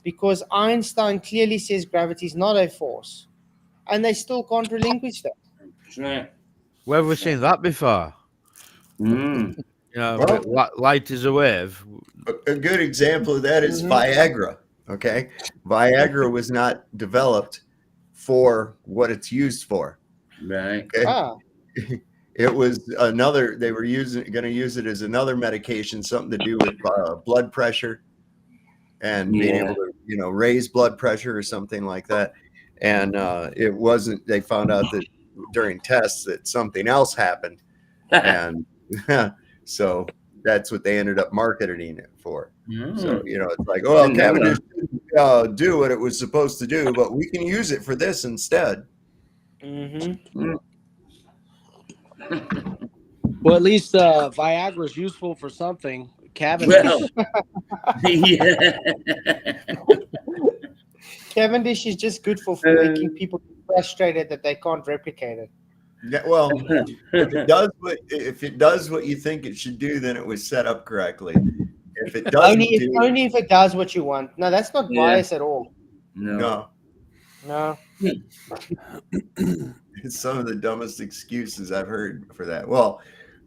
because Einstein clearly says gravity is not a force, and they still can't relinquish that. Right. Where have we seen that before? You know, light is a wave. A good example of that is Viagra. Okay, Viagra was not developed for what it's used for. Right. Okay? It was another. They were going to use it as another medication, something to do with blood pressure and being able to, raise blood pressure or something like that. And it wasn't. They found out that during tests that something else happened, and so that's what they ended up marketing it for. So it's like, oh, Cavendish didn't do what it was supposed to do, but we can use it for this instead. Well, at least Viagra is useful for something. Cavendish. Cavendish is just good for making people frustrated that they can't replicate it. Yeah, well, if it does what you think it should do, then it was set up correctly. If it doesn't, only if it does what you want. No, that's not bias at all. No. It's some of the dumbest excuses I've heard for that. Well,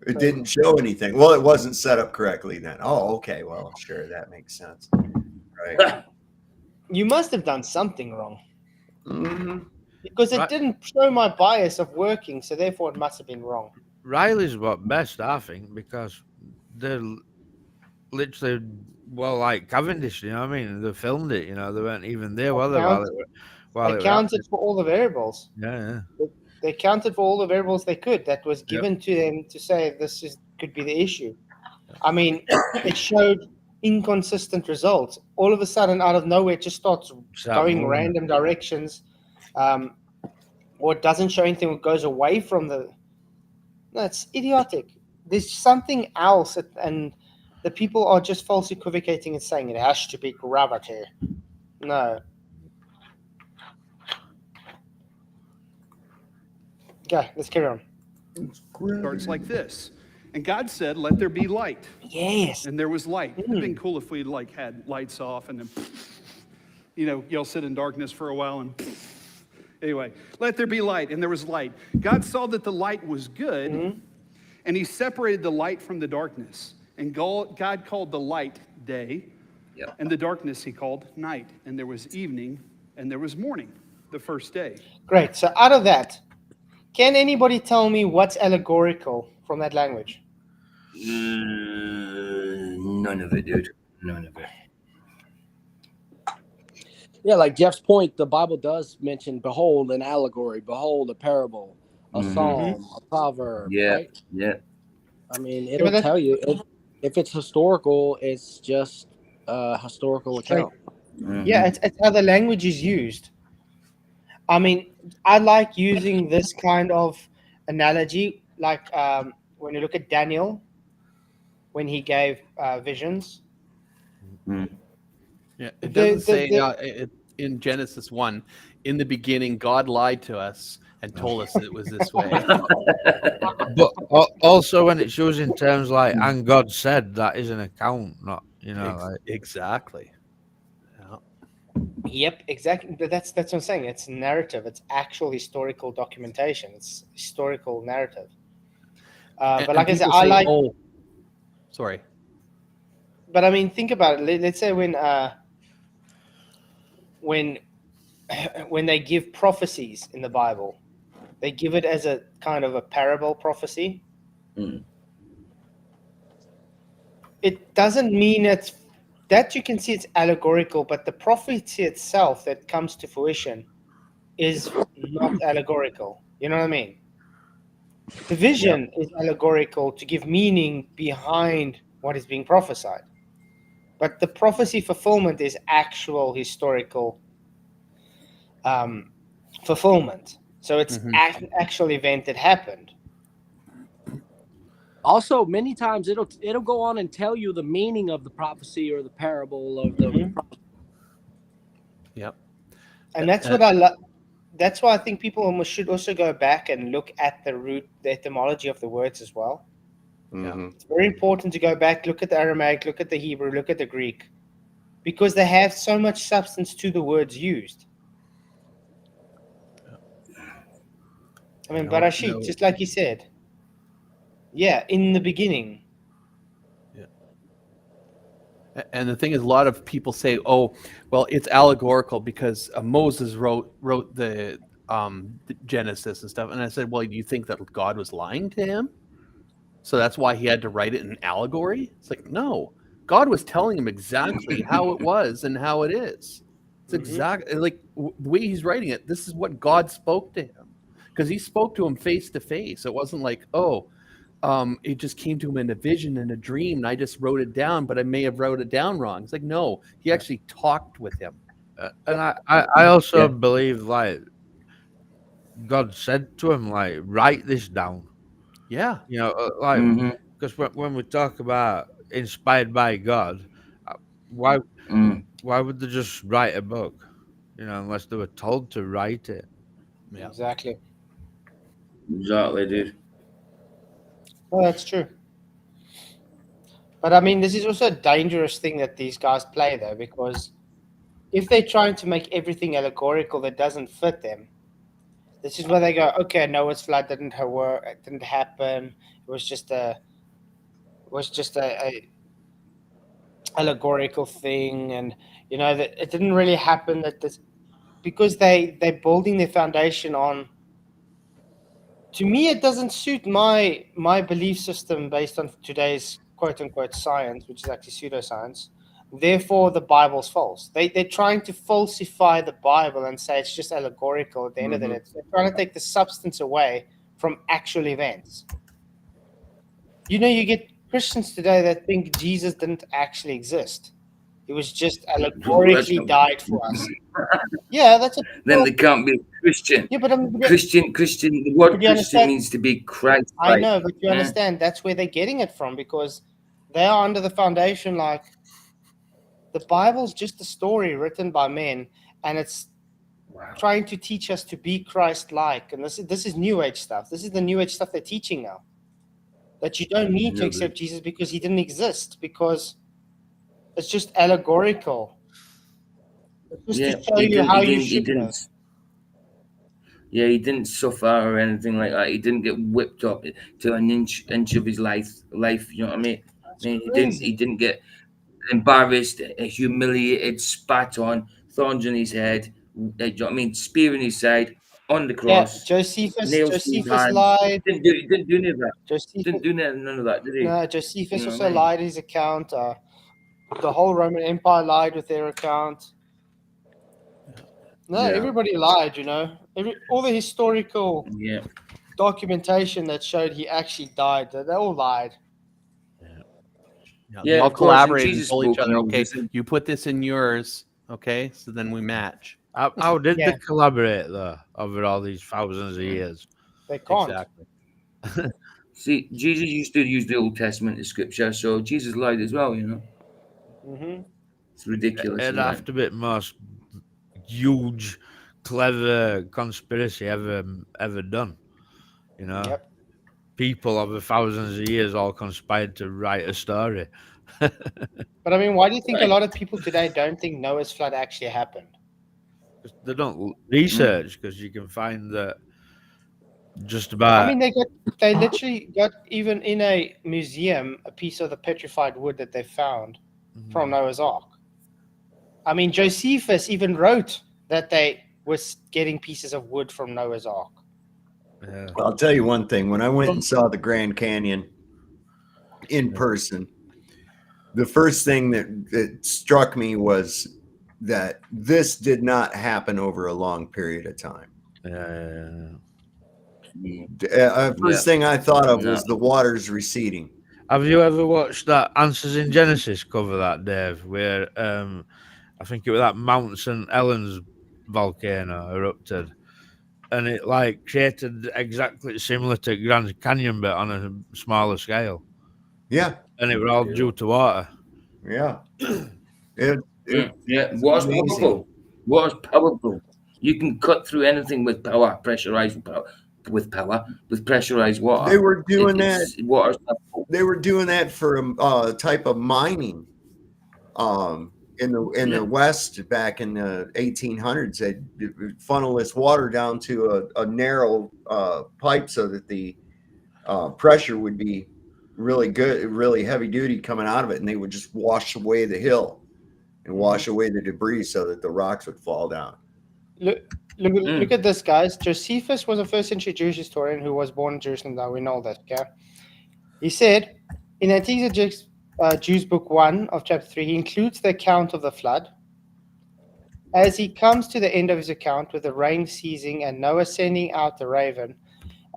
it didn't show anything. Well, it wasn't set up correctly then. Oh, okay. Well, sure, that makes sense. Right. You must have done something wrong. Because it didn't show my bias of working, so therefore it must have been wrong. Riley's what best, I think, because they're literally, like Cavendish, you know what I mean? They filmed it, they weren't even there, were they? They counted for all the variables. Yeah. They counted for all the variables they could. That was given to them to say could be the issue. I mean, it showed inconsistent results. All of a sudden, out of nowhere, it just starts going random directions. Or it doesn't show anything, it goes away from the... No, it's idiotic. There's something else, and the people are just false equivocating and saying it has to be gravity. No. Okay, let's carry on. Starts like this. And God said, let there be light. Yes. And there was light. It'd have been cool if we like had lights off and then, y'all sit in darkness for a while and anyway, let there be light. And there was light. God saw that the light was good, and he separated the light from the darkness. And God called the light day, and the darkness he called night. And there was evening, and there was morning, the first day. Great. So out of that, can anybody tell me what's allegorical from that language? None of it, dude. None of it. Yeah, like Jeff's point, the Bible does mention, behold, an allegory, behold, a parable, a psalm, a proverb, right? Yeah. I mean, it'll tell you. If it's historical, it's just a historical account. Yeah, it's how the language is used. I mean, I like using this kind of analogy, like when you look at Daniel, when he gave visions. Yeah, it doesn't say in Genesis 1, in the beginning, God lied to us and told us it was this way. But also when it shows in terms like, and God said, that is an account, not, like. Exactly. Yep, exactly. That's what I'm saying. It's narrative. It's actual historical documentation. It's historical narrative. But like I said, I like. Oh, sorry. But I mean, think about it. Let's say when they give prophecies in the Bible, they give it as a kind of a parable prophecy. It doesn't mean that you can see it's allegorical, but the prophecy itself that comes to fruition is not allegorical. You know what I mean? The vision is allegorical to give meaning behind what is being prophesied. But the prophecy fulfillment is actual historical fulfillment. So it's an actual event that happened. Also, many times it'll go on and tell you the meaning of the prophecy or the parable of the. Yep. And that's what I love. That's why I think people should also go back and look at the etymology of the words as well. It's very important to go back, look at the Aramaic, look at the Hebrew, look at the Greek, because they have so much substance to the words used. I mean, Barashit, just like you said. Yeah, in the beginning. Yeah. And the thing is, a lot of people say, "Oh, well, it's allegorical because Moses wrote the Genesis and stuff." And I said, "Well, do you think that God was lying to him? So that's why he had to write it in allegory?" It's like, no, God was telling him exactly how it was and how it is. It's exactly like the way he's writing it. This is what God spoke to him, because he spoke to him face to face. It wasn't like, it just came to him in a vision and a dream, and I just wrote it down, but I may have wrote it down wrong. It's like, no, he actually talked with him. And I also believe, like, God said to him, like, write this down. Yeah. Because when we talk about inspired by God, why would they just write a book, unless they were told to write it? Yeah. Exactly, dude. Well, that's true. But I mean, this is also a dangerous thing that these guys play, though, because if they're trying to make everything allegorical that doesn't fit them, this is where they go, okay, Noah's flood didn't happen. It was just a allegorical thing, and that it didn't really happen. Because they're building their foundation on. To me, it doesn't suit my belief system based on today's quote unquote science, which is actually pseudoscience. Therefore, the Bible's false. They're trying to falsify the Bible and say it's just allegorical. At the end of the day, they're trying to take the substance away from actual events. You get Christians today that think Jesus didn't actually exist. He was just allegorically died for us. Yeah, that's Then they can't be Christian. Yeah, but Christian. The word Christian means to be Christ. I know, but you understand that's where they're getting it from, because they are under the foundation like the Bible's just a story written by men, and it's trying to teach us to be Christ-like, and this is New Age stuff. This is the New Age stuff they're teaching now. That you don't need to accept Jesus because he didn't exist, because it's just allegorical. It's just to show you how you should live. Yeah, he didn't suffer or anything like that. He didn't get whipped up to an inch of his life. You know what I mean? He didn't get embarrassed, humiliated, spat on, thorns in his head. You know what I mean? Spear in his side, on the cross. Yeah, Josephus Josephus lied. He didn't do any of that. Didn't do none of that, did he? No, Josephus also lied his account. The whole Roman Empire lied with their account. No, everybody lied, you know. All the historical documentation that showed he actually died, they all lied. They all collaborated and told each other, okay, you put this in yours, okay, so then we match. How did they collaborate, though, over all these thousands of years? They can't. Exactly. See, Jesus used to use the Old Testament as scripture, so Jesus lied as well, you know. Mm-hmm. It's ridiculous. It'd have to be the most huge, clever conspiracy ever done. You know, people over thousands of years all conspired to write a story. But I mean, why do you think a lot of people today don't think Noah's flood actually happened? They don't research, because you can find that just about. I mean, they literally got, even in a museum, a piece of the petrified wood that they found from Noah's Ark. I mean, Josephus even wrote that they was getting pieces of wood from Noah's Ark. Yeah. Well, I'll tell you one thing. When I went and saw the Grand Canyon in person, the first thing that struck me was that this did not happen over a long period of time. First thing I thought of was the waters receding. Have you ever watched that Answers in Genesis cover that, Dave, where I think it was that Mount St. Helens volcano erupted, and it like created exactly similar to Grand Canyon, but on a smaller scale. Yeah. And it was all due to water. Yeah. Water's powerful. Water's powerful. You can cut through anything with power, pressurized power. With pressurized water. They were doing that. They were doing that for a type of mining in the West back in the 1800s. They funnel this water down to a narrow pipe so that the pressure would be really good, really heavy duty coming out of it, and they would just wash away the hill and wash away the debris so that the rocks would fall down. Look at this, guys. Josephus was a first-century Jewish historian who was born in Jerusalem. Now we know that, okay? He said, in Antiques Jews Book 1 of chapter 3, he includes the account of the flood. As he comes to the end of his account with the rain ceasing and Noah sending out the raven,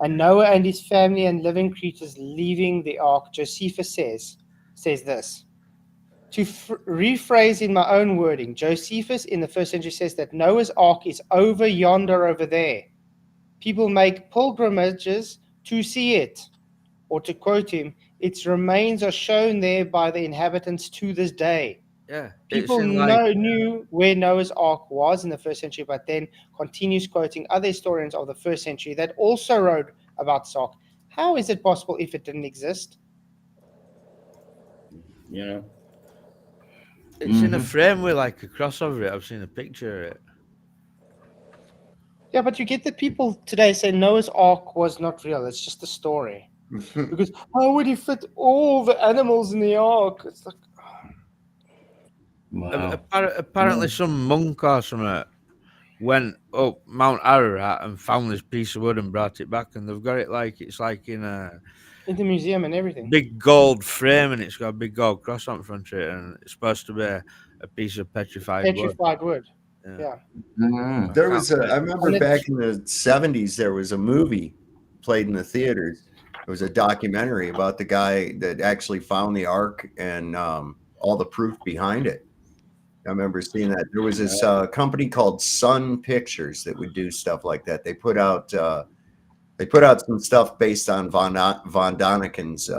and Noah and his family and living creatures leaving the ark, Josephus says this. To rephrase in my own wording, Josephus in the first century says that Noah's Ark is over yonder, over there. People make pilgrimages to see it. Or to quote him, its remains are shown there by the inhabitants to this day. Yeah. People knew where Noah's Ark was in the first century, but then continues quoting other historians of the first century that also wrote about this ark. How is it possible if it didn't exist? Yeah. It's in a frame with like a cross over it. I've seen a picture of it. Yeah, but you get the people today say Noah's Ark was not real. It's just a story. Because how would he fit all the animals in the ark? It's like, apparently some monk or something went up Mount Ararat and found this piece of wood and brought it back, and they've got it like it's like in the museum and everything. Big gold frame, and it's got a big gold cross on front of it, and it's supposed to be a piece of petrified wood. Yeah. There was I remember back in the 70s, there was a movie played in the theaters. It was a documentary about the guy that actually found the ark and all the proof behind it. I remember seeing that. There was this company called Sun Pictures that would do stuff like that. They put out some stuff based on von Daniken's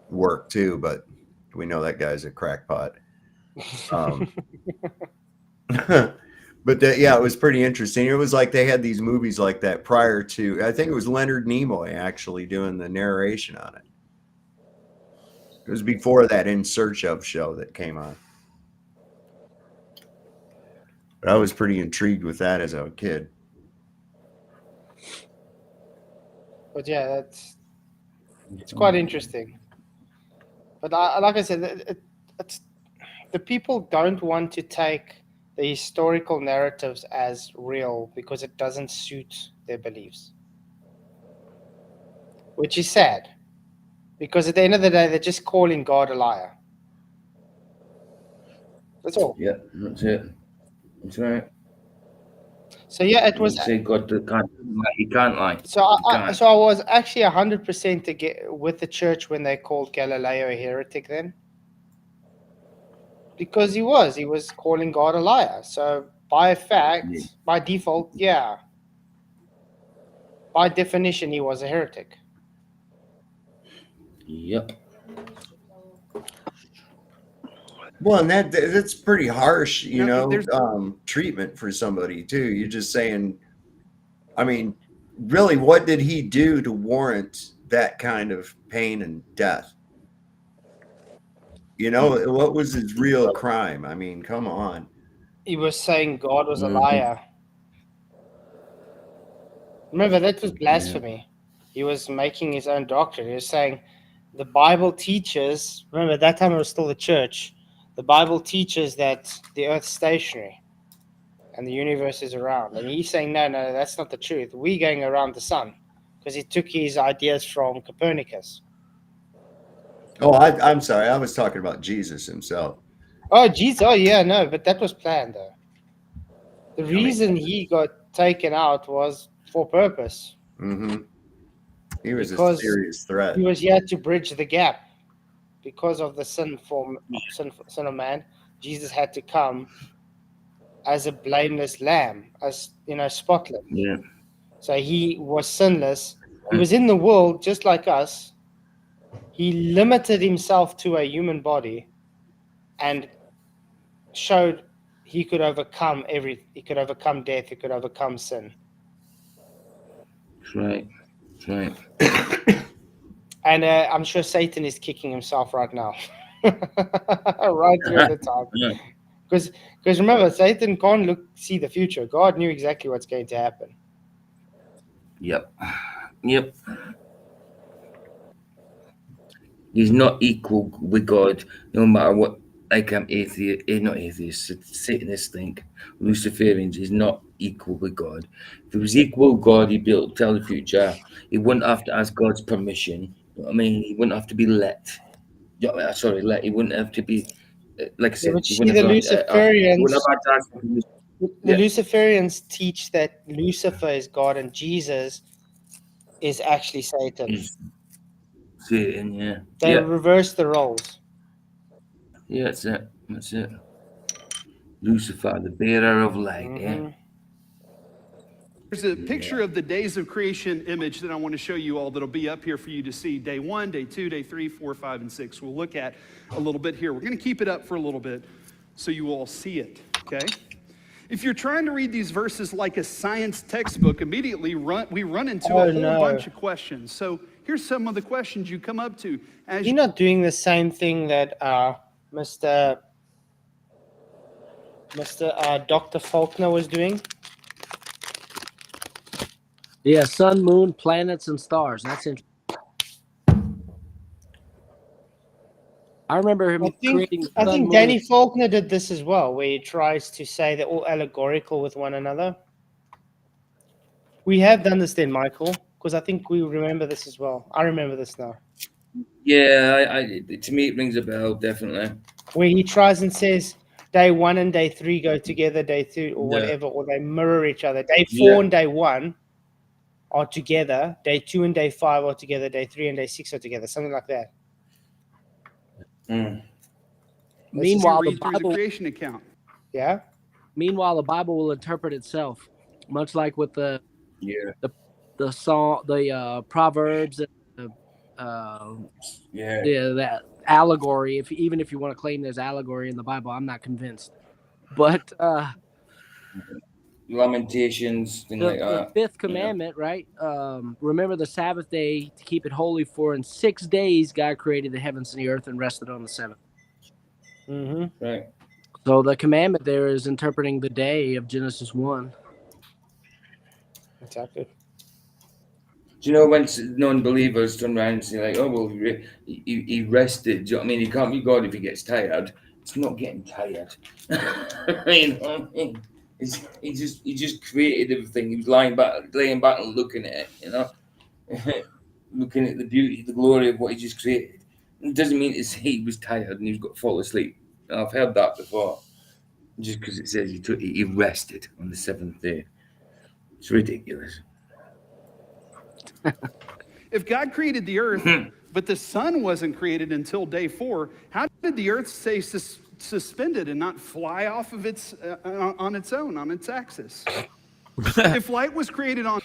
work too, but we know that guy's a crackpot. But it was pretty interesting. It was like they had these movies like that prior to, I think it was Leonard Nimoy actually doing the narration on it. It was before that In Search Of show that came on. But I was pretty intrigued with that as a kid. But yeah, it's quite interesting. But like I said, it's the people don't want to take the historical narratives as real because it doesn't suit their beliefs, which is sad. Because at the end of the day, they're just calling God a liar. That's all. Yeah, that's it. That's right. So yeah, it was. Say God can't. He can't lie. So I was actually 100% with the church when they called Galileo a heretic then. Because he was calling God a liar. So by fact, by default, yeah. By definition, he was a heretic. Yep. Well, and that's pretty harsh, treatment for somebody too. You're just saying, I mean, really, what did he do to warrant that kind of pain and death? What was his real crime? I mean, come on. He was saying God was a liar. Remember, that was blasphemy. He was making his own doctrine. He was saying the Bible teaches, remember, at that time it was still the church. The Bible teaches that the earth's stationary and the universe is around. And he's saying, no, that's not the truth. We're going around the sun because he took his ideas from Copernicus. Oh, I'm sorry. I was talking about Jesus himself. Oh, Jesus. Oh, yeah, no, but that was planned, though. The reason he got taken out was for purpose. Mm-hmm. He was a serious threat. He was here to bridge the gap. Because of the sin of man, Jesus had to come as a blameless lamb, as spotless. Yeah. So he was sinless. He was in the world just like us. He limited himself to a human body and showed he could overcome he could overcome death, he could overcome sin. That's right. That's right. And I'm sure Satan is kicking himself right now. Right through the time. Because remember, Satan can't see the future. God knew exactly what's going to happen. Yep. He's not equal with God, no matter what. Like not atheists, Satanists think, Luciferians, he's not equal with God. If he was equal with God, he'd be able to tell the future. He wouldn't have to ask God's permission. You know what I mean? He wouldn't have to be let. He wouldn't have to be, like I said, he wouldn't have to ask permission. The Luciferians teach that Lucifer is God and Jesus is actually Satan. Satan, yeah. They reverse the roles. Yeah, that's it. Lucifer, the bearer of light. Mm-hmm. Yeah. There's a picture of the days of creation image that I want to show you all that'll be up here for you to see. Day 1, day 2, day 3, 4, 5, and 6. We'll look at a little bit here. We're going to keep it up for a little bit so you all see it, okay? If you're trying to read these verses like a science textbook, immediately we run into a whole bunch of questions. So here's some of the questions you come up to. You're not doing the same thing that Mr. Dr. Faulkner was doing? Yeah, sun, moon, planets, and stars. That's interesting. I remember him creating. I think Danny Faulkner did this as well, where he tries to say they're all allegorical with one another. We have done this then, Michael, because I think we remember this as well. I remember this now. Yeah, to me it rings a bell, definitely. Where he tries and says day 1 and day 3 go together, day 2 or whatever, or they mirror each other. Day 4 and day 1 are together. Day 2 and day 5 are together. Day 3 and day 6 are together. Something like that. Meanwhile, the Bible, the creation account. Yeah. Meanwhile, the Bible will interpret itself, much like with the song, the Proverbs, and that allegory. Even if you want to claim there's allegory in the Bible, I'm not convinced. But Lamentations, things like The that. fifth commandment, right? Remember the Sabbath day to keep it holy, for in 6 days God created the heavens and the earth and rested on the seventh. Mm-hmm. Right. So the commandment there is interpreting the day of Genesis 1. Exactly. Do you know when non-believers turn around and say like, "Oh well, he rested"? Do you know what I mean? He can't be God if he gets tired. It's not getting tired. You know what I mean? He just created everything. He was laying back and looking at it. You know, looking at the beauty, the glory of what he just created. It doesn't mean to say he was tired and he's got to fall asleep. I've heard that before. Just because it says he rested on the seventh day, it's ridiculous. If God created the earth, but the sun wasn't created until day 4, how did the earth stay suspended and not fly off of its on its own, on its axis? If light was created on...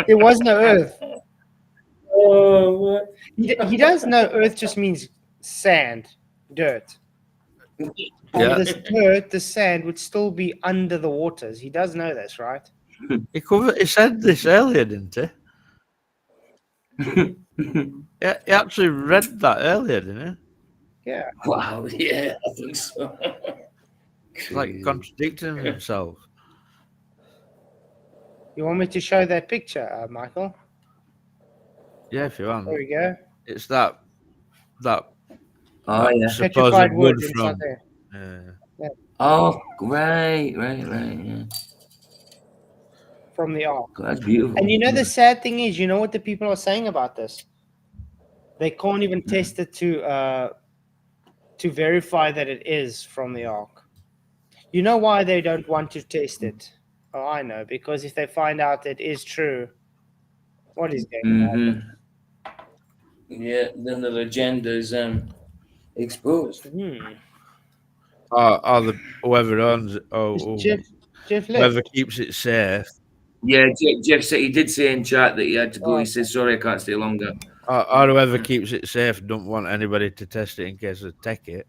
There was no earth. Oh, what? He does know earth just means sand, dirt. Yeah. And this dirt, the sand, would still be under the waters. He does know this, right? He said this earlier, didn't he? Yeah, he actually read that earlier, didn't Yeah. Wow, yeah, I think so. he? Like contradicting himself. You want me to show that picture, Michael? Yeah, if you want. There we go. It's that Oh yeah, supposed Petrified wood wood inside from. there. Oh, right, yeah. From the ark. God, that's beautiful. And you know the sad thing is, you know what the people are saying about this? They can't even test it to verify that it is from the ark. You know why they don't want to test it? Oh, I know, because if they find out it is true, what is going to happen? Yeah, then the agenda is exposed. Or whoever owns it, Jeff whoever left. keeps it safe. Yeah, Jeff said he did say in chat that he had to go. He said, "Sorry, I can't stay longer." Or whoever keeps it safe don't want anybody to test it in case they take it.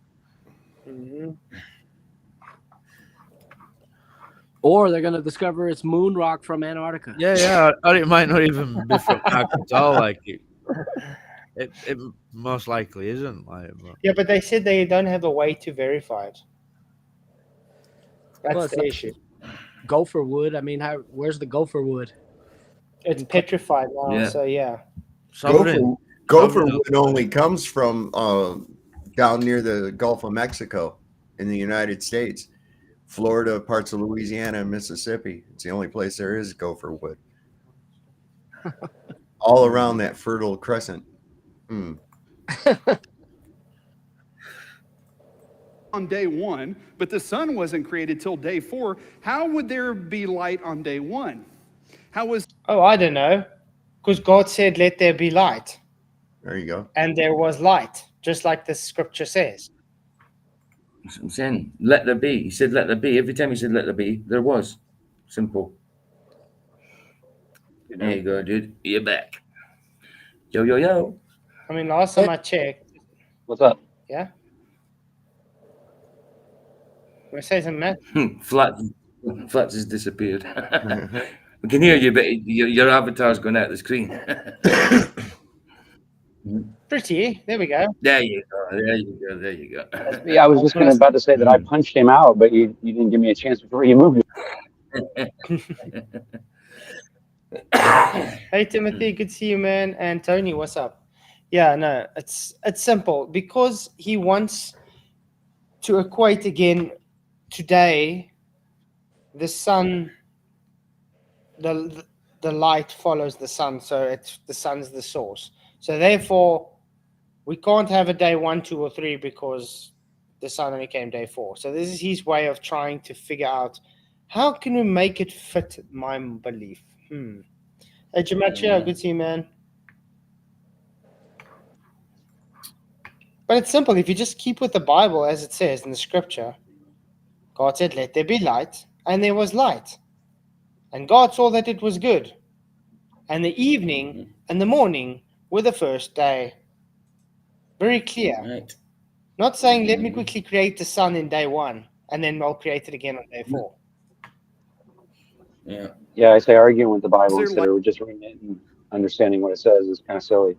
Or they're going to discover it's moon rock from Antarctica. Yeah, or it might not even be from Ark at all. Like it most likely isn't. Yeah, but they said they don't have a way to verify it. That's Well, the issue. Gopher wood. I mean, where's the gopher wood? It's petrified now, so yeah. Gopher wood only comes from down near the Gulf of Mexico in the United States. Florida, parts of Louisiana, and Mississippi. It's the only place there is gopher wood. All around that Fertile Crescent. On day 1, but the sun wasn't created till day 4. How would there be light on day 1? How was... Oh, I don't know. Because God said, "Let there be light." There you go. And there was light, just like the scripture says. That's what I'm saying. Let there be. He said, "Let there be." Every time he said, "Let there be," there was. Simple. There you go, dude. You're back. Yo. I mean, last time I checked. What's up? Yeah? Want to say something, man? Flats has disappeared. We can hear you, but your avatar's gone out the screen. Pretty. There we go. There you go. Yeah, I was just about to say that I punched him out, but you didn't give me a chance before you moved. Hey, Timothy, good to see you, man. And Tony, what's up? Yeah, no, it's simple. Because he wants to equate again today, the sun, the light follows the sun, so the sun's the source. So therefore, we can't have a day 1, 2, or 3 because the sun only came day 4. So this is his way of trying to figure out how can we make it fit my belief. Hey, Jamachia, good to see you, man. But it's simple. If you just keep with the Bible as it says in the scripture, God said, "Let there be light," and there was light. And God saw that it was good. And the evening and the morning were the first day. Very clear. Right. Not saying, "Let me quickly create the sun in day 1." and then I'll create it again on day 4. Yeah. Yeah, I say arguing with the Bible there instead of just reading it and understanding what it says is kind of silly.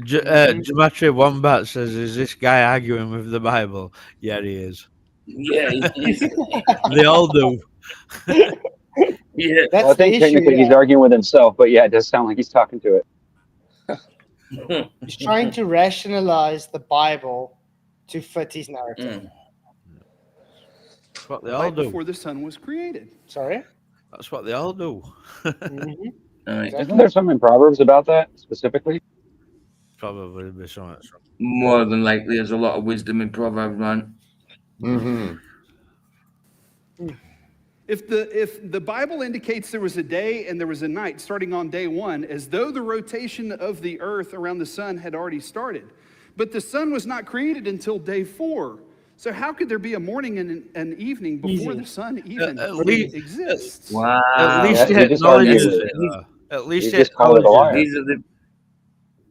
Gematria Wombat says, "Is this guy arguing with the Bible?" Yeah, he is. Yeah, They all do. Yeah. Well, I think technically he's arguing with himself, but yeah, it does sound like he's talking to it. He's trying to rationalize the Bible to fit his narrative. That's what they all Right do. before the sun was created. Sorry? That's what they all do. Isn't there something in Proverbs about that specifically? Probably be something. More than likely, there's a lot of wisdom in Proverbs, man. Mm-hmm. If the Bible indicates there was a day and there was a night starting on day 1, as though the rotation of the earth around the sun had already started. But the sun was not created until day 4. So how could there be a morning and an evening before the sun even exists? Wow. At least Yeah, he just acknowledges argued it. At least he he just called it a liar. These are the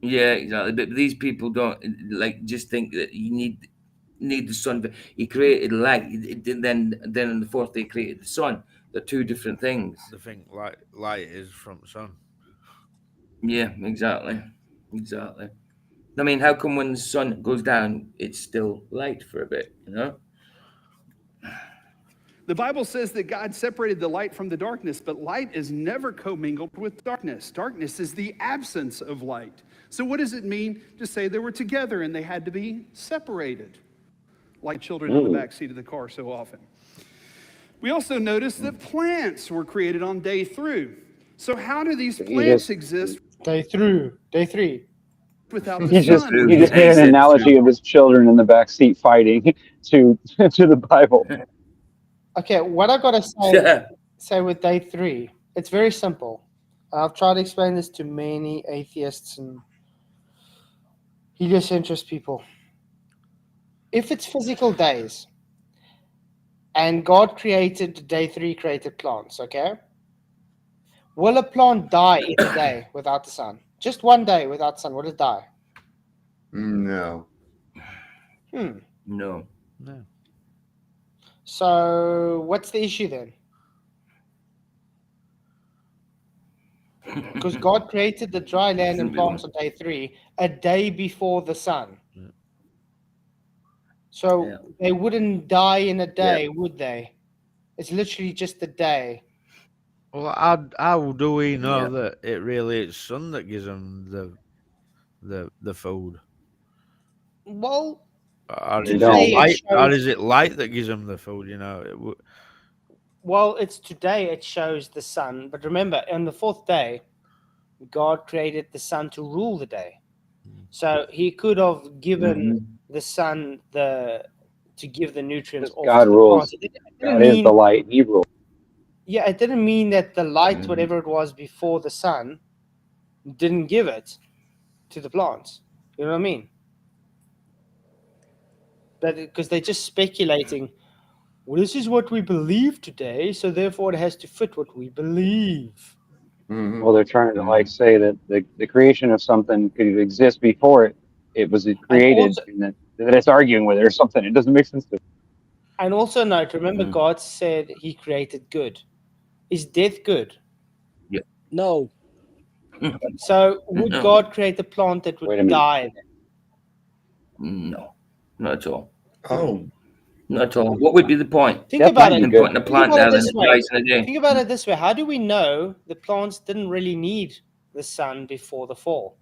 Yeah, exactly. But these people don't just think that you need the sun. But he created light. Then on the 4th day he created the sun. They're 2 different things. The thing light is from the sun. Yeah, exactly. I mean, how come when the sun goes down, it's still light for a bit? The Bible says that God separated the light from the darkness, but light is never commingled with darkness. Darkness is the absence of light. So what does it mean to say they were together and they had to be separated? Like children in the backseat of the car so often. We also notice that plants were created on day 3. So how do these plants exist? Day 3. Without He the just sun. made an analogy of his children in the back seat fighting to the Bible. Okay, what I gotta say with day 3, it's very simple. I've tried to explain this to many atheists and heliocentrist people. If it's physical days, and God created day 3, created plants, okay? Will a plant die in a day without the sun? Just one day without the sun, will it die? No. No. So what's the issue then? Because God created the dry land and plants on day 3, a day before the sun. So they wouldn't die in a day, would they? It's literally just a day. Well, how do we know that it really is sun that gives them the food? Well, Or is it light that gives them the food? Well, it's today it shows the sun, but remember, on the 4th day, God created the sun to rule the day. So he could have given the sun to give the nutrients. God rules. God is the light. He rules. Yeah, it didn't mean that the light, whatever it was before the sun, didn't give it to the plants. You know what I mean? But because they're just speculating, well, this is what we believe today, so therefore it has to fit what we believe. Well, they're trying to say that the creation of something could exist before it was created, and that it's arguing with it or something. It doesn't make sense to. And also note, remember, God said He created good. Is death good? Yeah. No. So would God create a plant that would die? No, not at all. Oh. Not at all. What would be the point? Think about it. Putting a plant down and it dies in a day. Think about it this way. How do we know the plants didn't really need the sun before the fall?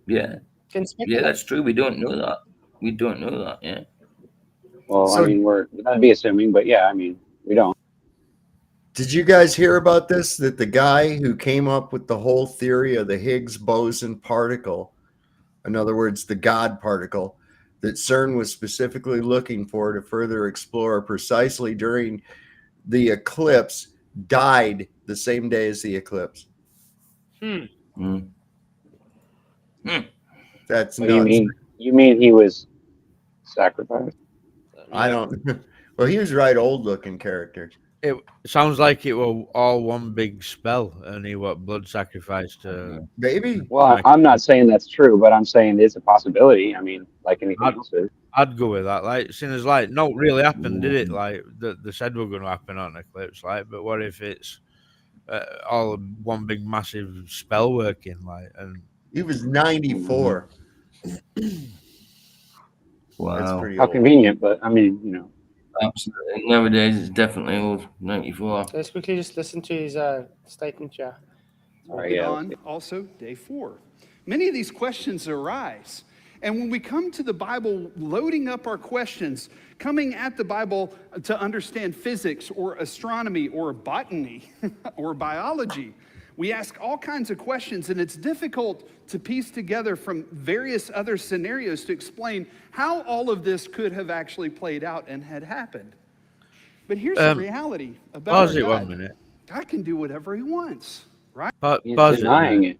Yeah, that's true. We don't know that. Yeah. Well, So- I mean, we're not to be assuming, but yeah, I mean, we don't. Did you guys hear about this? That the guy who came up with the whole theory of the Higgs boson particle, in other words, the God particle, that CERN was specifically looking for to further explore precisely during the eclipse, died the same day as the eclipse. That's What nuts. do you mean? You mean he was sacrificed? I don't. Well, he was right, old looking character. It sounds like it was all one big spell, and he what blood sacrifice to. Maybe. Well, I'm not saying that's true, but I'm saying it's a possibility. I mean, like anything else is. I'd go with that. Like, seeing as like, no, really happened, did it? Like, they said we're going to happen on Eclipse, like, but what if it's all one big massive spell working, like, and He was 94. Wow. That's pretty How old. convenient, but I mean, you know. Absolutely. Nowadays, it's definitely old. 94. Let's quickly just listen to his statement here. On also day 4. Many of these questions arise. And when we come to the Bible, loading up our questions, coming at the Bible to understand physics or astronomy or botany or biology, we ask all kinds of questions, and it's difficult to piece together from various other scenarios to explain how all of this could have actually played out and had happened. But here's the reality about pause it God. 1 minute. God can do whatever he wants, right? He's Pause denying it.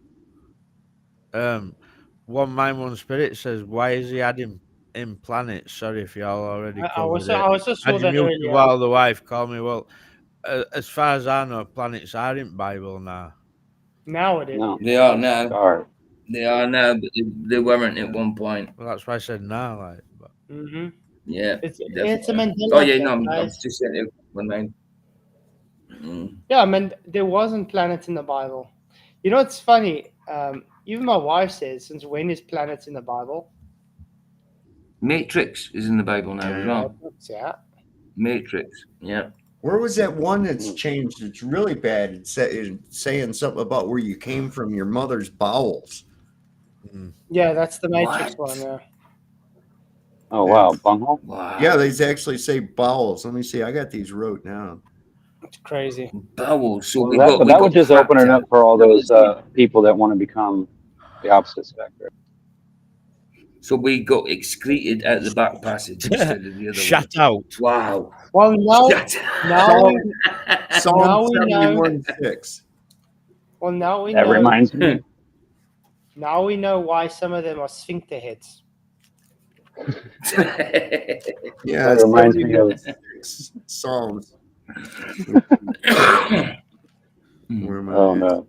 One Mind, One Spirit says, why is he adding in planets? Sorry if y'all already covered I also saw that earlier. While the wife called me, well, as far as I know, planets are in Bible now. Nowadays. No. They are now. Sorry. They are now, but they weren't at one point. Well, that's why I said now, like. But. Mm-hmm. Yeah. It's a definitely. Mandela Oh, yeah, effect, no, I'm guys. just saying it. One mind. Yeah, I mean, there wasn't planets in the Bible. You know, it's funny. Even my wife says, since when is planets in the Bible? Matrix is in the Bible now as well. Yeah. Matrix, yeah. Where was that one that's changed? It's really bad. It's saying something about where you came from, your mother's bowels. Yeah, that's the Matrix one. Yeah. Oh, wow. Bunghole? Wow. Yeah, they actually say bowels. Let me see. I got these wrote down. It's crazy. Bowels. So Well, that would just open it up for all those people that want to become the opposite spectrum. So we got excreted out the back passage instead of the other Shut one. out. Wow. Well, now Psalm we know. 71:6. Well, now we That know. reminds me. Now we know why some of them are sphincter heads. Yeah, That reminds me of Psalms. Oh, no.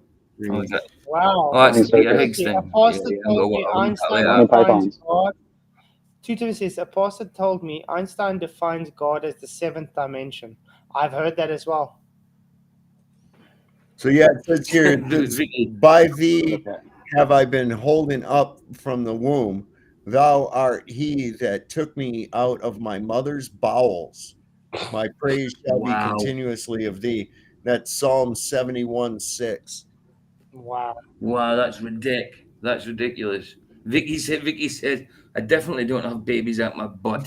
Wow. Oh, that's Thanks, a big okay. thing. A pastor Yeah, told me Einstein Monty defines Pythons. God. Tutor says, a pastor told me Einstein defines God as the 7th dimension. I've heard that as well. So yeah, it says here, by thee have I been holden up from the womb. Thou art he that took me out of my mother's bowels. My praise shall be continuously of thee. That's Psalm 71:6. Wow. Wow, that's ridiculous. That's ridiculous. Vicky said, I definitely don't have babies out my butt.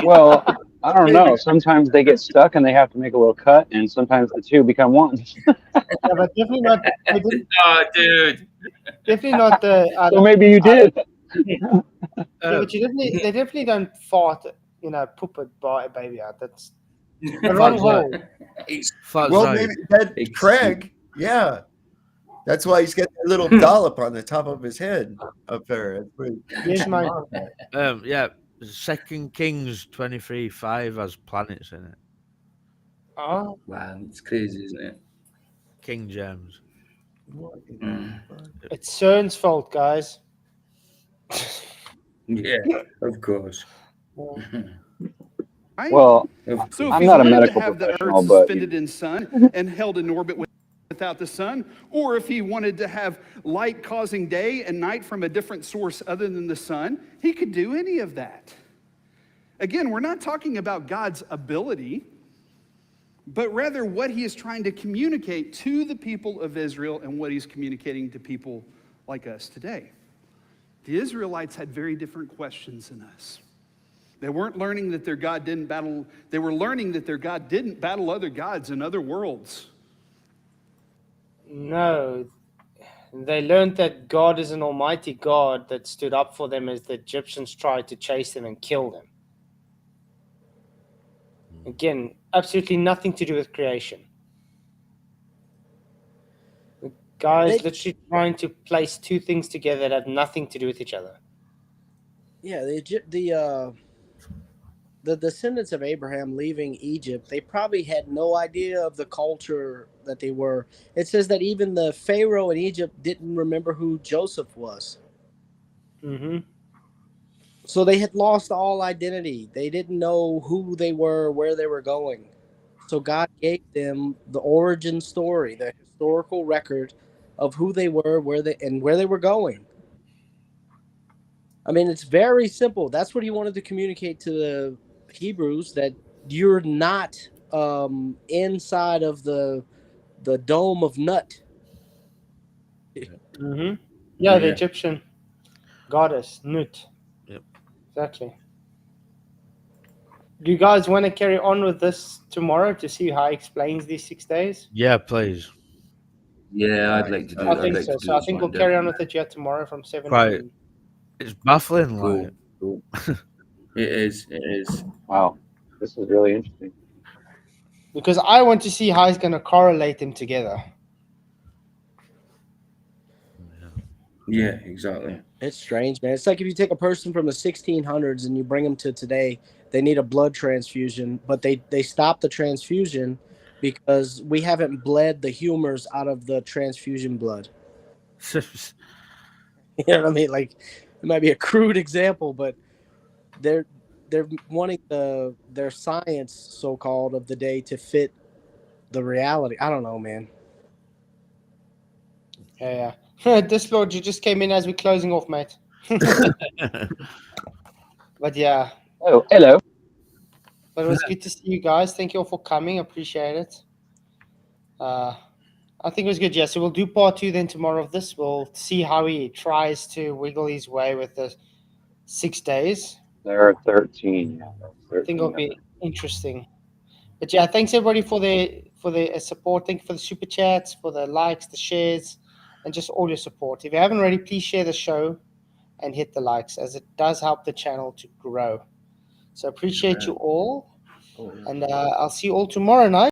Well, I don't know. Sometimes they get stuck and they have to make a little cut, and sometimes the two become one. Yeah, but definitely not. Oh, dude. Definitely not the. So maybe you did. Yeah, but they definitely don't fart. Poop a baby out. That's the wrong hole. Well, maybe that Craig. Yeah, that's why he's got that little dollop on the top of his head up there. Here's my. Yeah, 2 Kings 23:5 has planets in it. Oh, wow, it's crazy, isn't it? King James. It's CERN's fault, guys. Yeah, of course. Well, So if I'm he not a wanted to medical have the professional, Earth but suspended in sun and held in orbit without the sun, or if he wanted to have light causing day and night from a different source other than the sun, he could do any of that. Again, we're not talking about God's ability, but rather what he is trying to communicate to the people of Israel and what he's communicating to people like us today. The Israelites had very different questions than us. They weren't learning that their God didn't battle, they were learning that their God didn't battle other gods in other worlds. No. They learned that God is an almighty God that stood up for them as the Egyptians tried to chase them and kill them. Again, absolutely nothing to do with creation. The guys literally trying to place two things together that have nothing to do with each other. Yeah, the the descendants of Abraham leaving Egypt, they probably had no idea of the culture that they were. It says that even the Pharaoh in Egypt didn't remember who Joseph was. Mm-hmm. So they had lost all identity. They didn't know who they were, where they were going. So God gave them the origin story, the historical record of who they were, where they were going. I mean, it's very simple. That's what he wanted to communicate to the Hebrews, that you're not inside of the dome of Nut. Mm-hmm. Yeah, the Yeah. Egyptian goddess Nut. Yep. Exactly. Do you guys want to carry on with this tomorrow to see how he explains these 6 days? Yeah, please. Yeah, I'd like to do. I I'd think like so. to do So I this think one, we'll carry on definitely. with it yet tomorrow from 7 Quite. to... It's baffling, Cool. like. Cool. It is. It is. Wow, this is really interesting. Because I want to see how he's going to correlate them together. Yeah, exactly. It's strange, man. It's like if you take a person from the 1600s and you bring them to today, they need a blood transfusion, but they stop the transfusion because we haven't bled the humors out of the transfusion blood. You know what I mean? Like, it might be a crude example, but they're wanting their science, so called, of the day to fit the reality. I don't know, man. Yeah. This Lord, you just came in as we're closing off, mate. But yeah. Oh, hello. But it was good to see you guys. Thank you all for coming. Appreciate it. I think it was good. Yeah, so we'll do part 2 then tomorrow of this. We'll see how he tries to wiggle his way with the 6 days. There are 13. Yeah, I think it'll be interesting. But yeah, thanks everybody for the support. Thank you for the super chats, for the likes, the shares, and just all your support. If you haven't already, please share the show and hit the likes, as it does help the channel to grow. So appreciate you all, and I'll see you all tomorrow night.